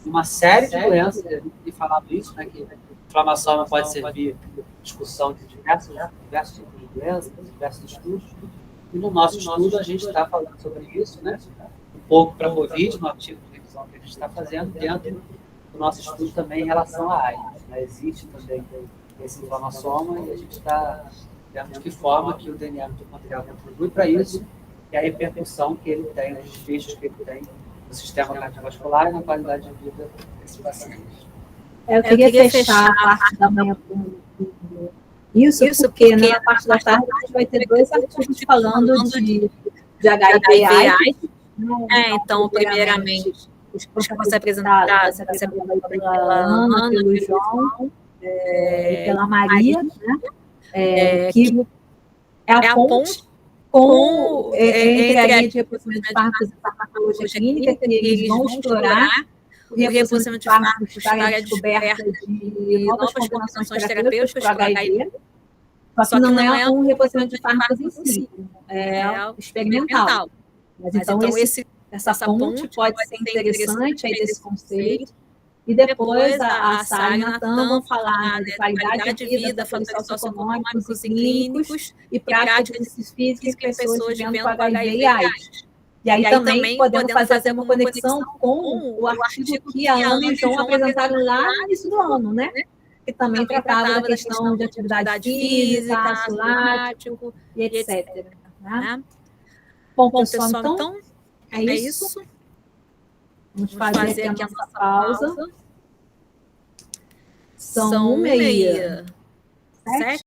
em uma série de doenças, a gente tem falado isso, né, que a inflamação pode servir de discussão de diversos tipos de doenças, diversos estudos, e no nosso estudo a gente está falando sobre isso, né, um pouco para a Covid, no artigo de revisão que a gente está fazendo, dentro do nosso estudo também em relação à AIDS. Existe também esse inflamassoma e a gente está vendo de que forma que o DNA mitocondrial contribui para isso e a repercussão que ele tem, os desfechos que ele tem no sistema cardiovascular e na qualidade de vida desses pacientes.
Eu queria fechar a parte da manhã com isso, porque na parte da tarde a gente vai ter 2 artigos falando de HIV AIDS. Então, primeiramente, os que vão ser apresentados vai ser pela Ana, pelo João e pela Maria, né? Que é a ponte entre a linha de reposicionamento de fármacos e farmacologia clínica, que eles vão explorar o reposicionamento de fármacos para a descoberta de novas combinações terapêuticas para HIV, só que não é um reposicionamento de fármacos em si, é experimental. Mas então, esse essa ponte pode ser interessante aí desse conceito. E depois a Sara e o Natan vão falar de qualidade de vida, fatores socioeconômicos e clínicos e práticas físicas que pessoas vivendo com HIV e AIDS. E aí também podemos fazer uma conexão com o artigo que a Ana e o João apresentaram lá no início do ano, né? Que também tratava da questão de atividade física, ácido lático e etc. Né? Bom, pessoal, então é isso. Vamos fazer aqui a nossa pausa. São 1h30.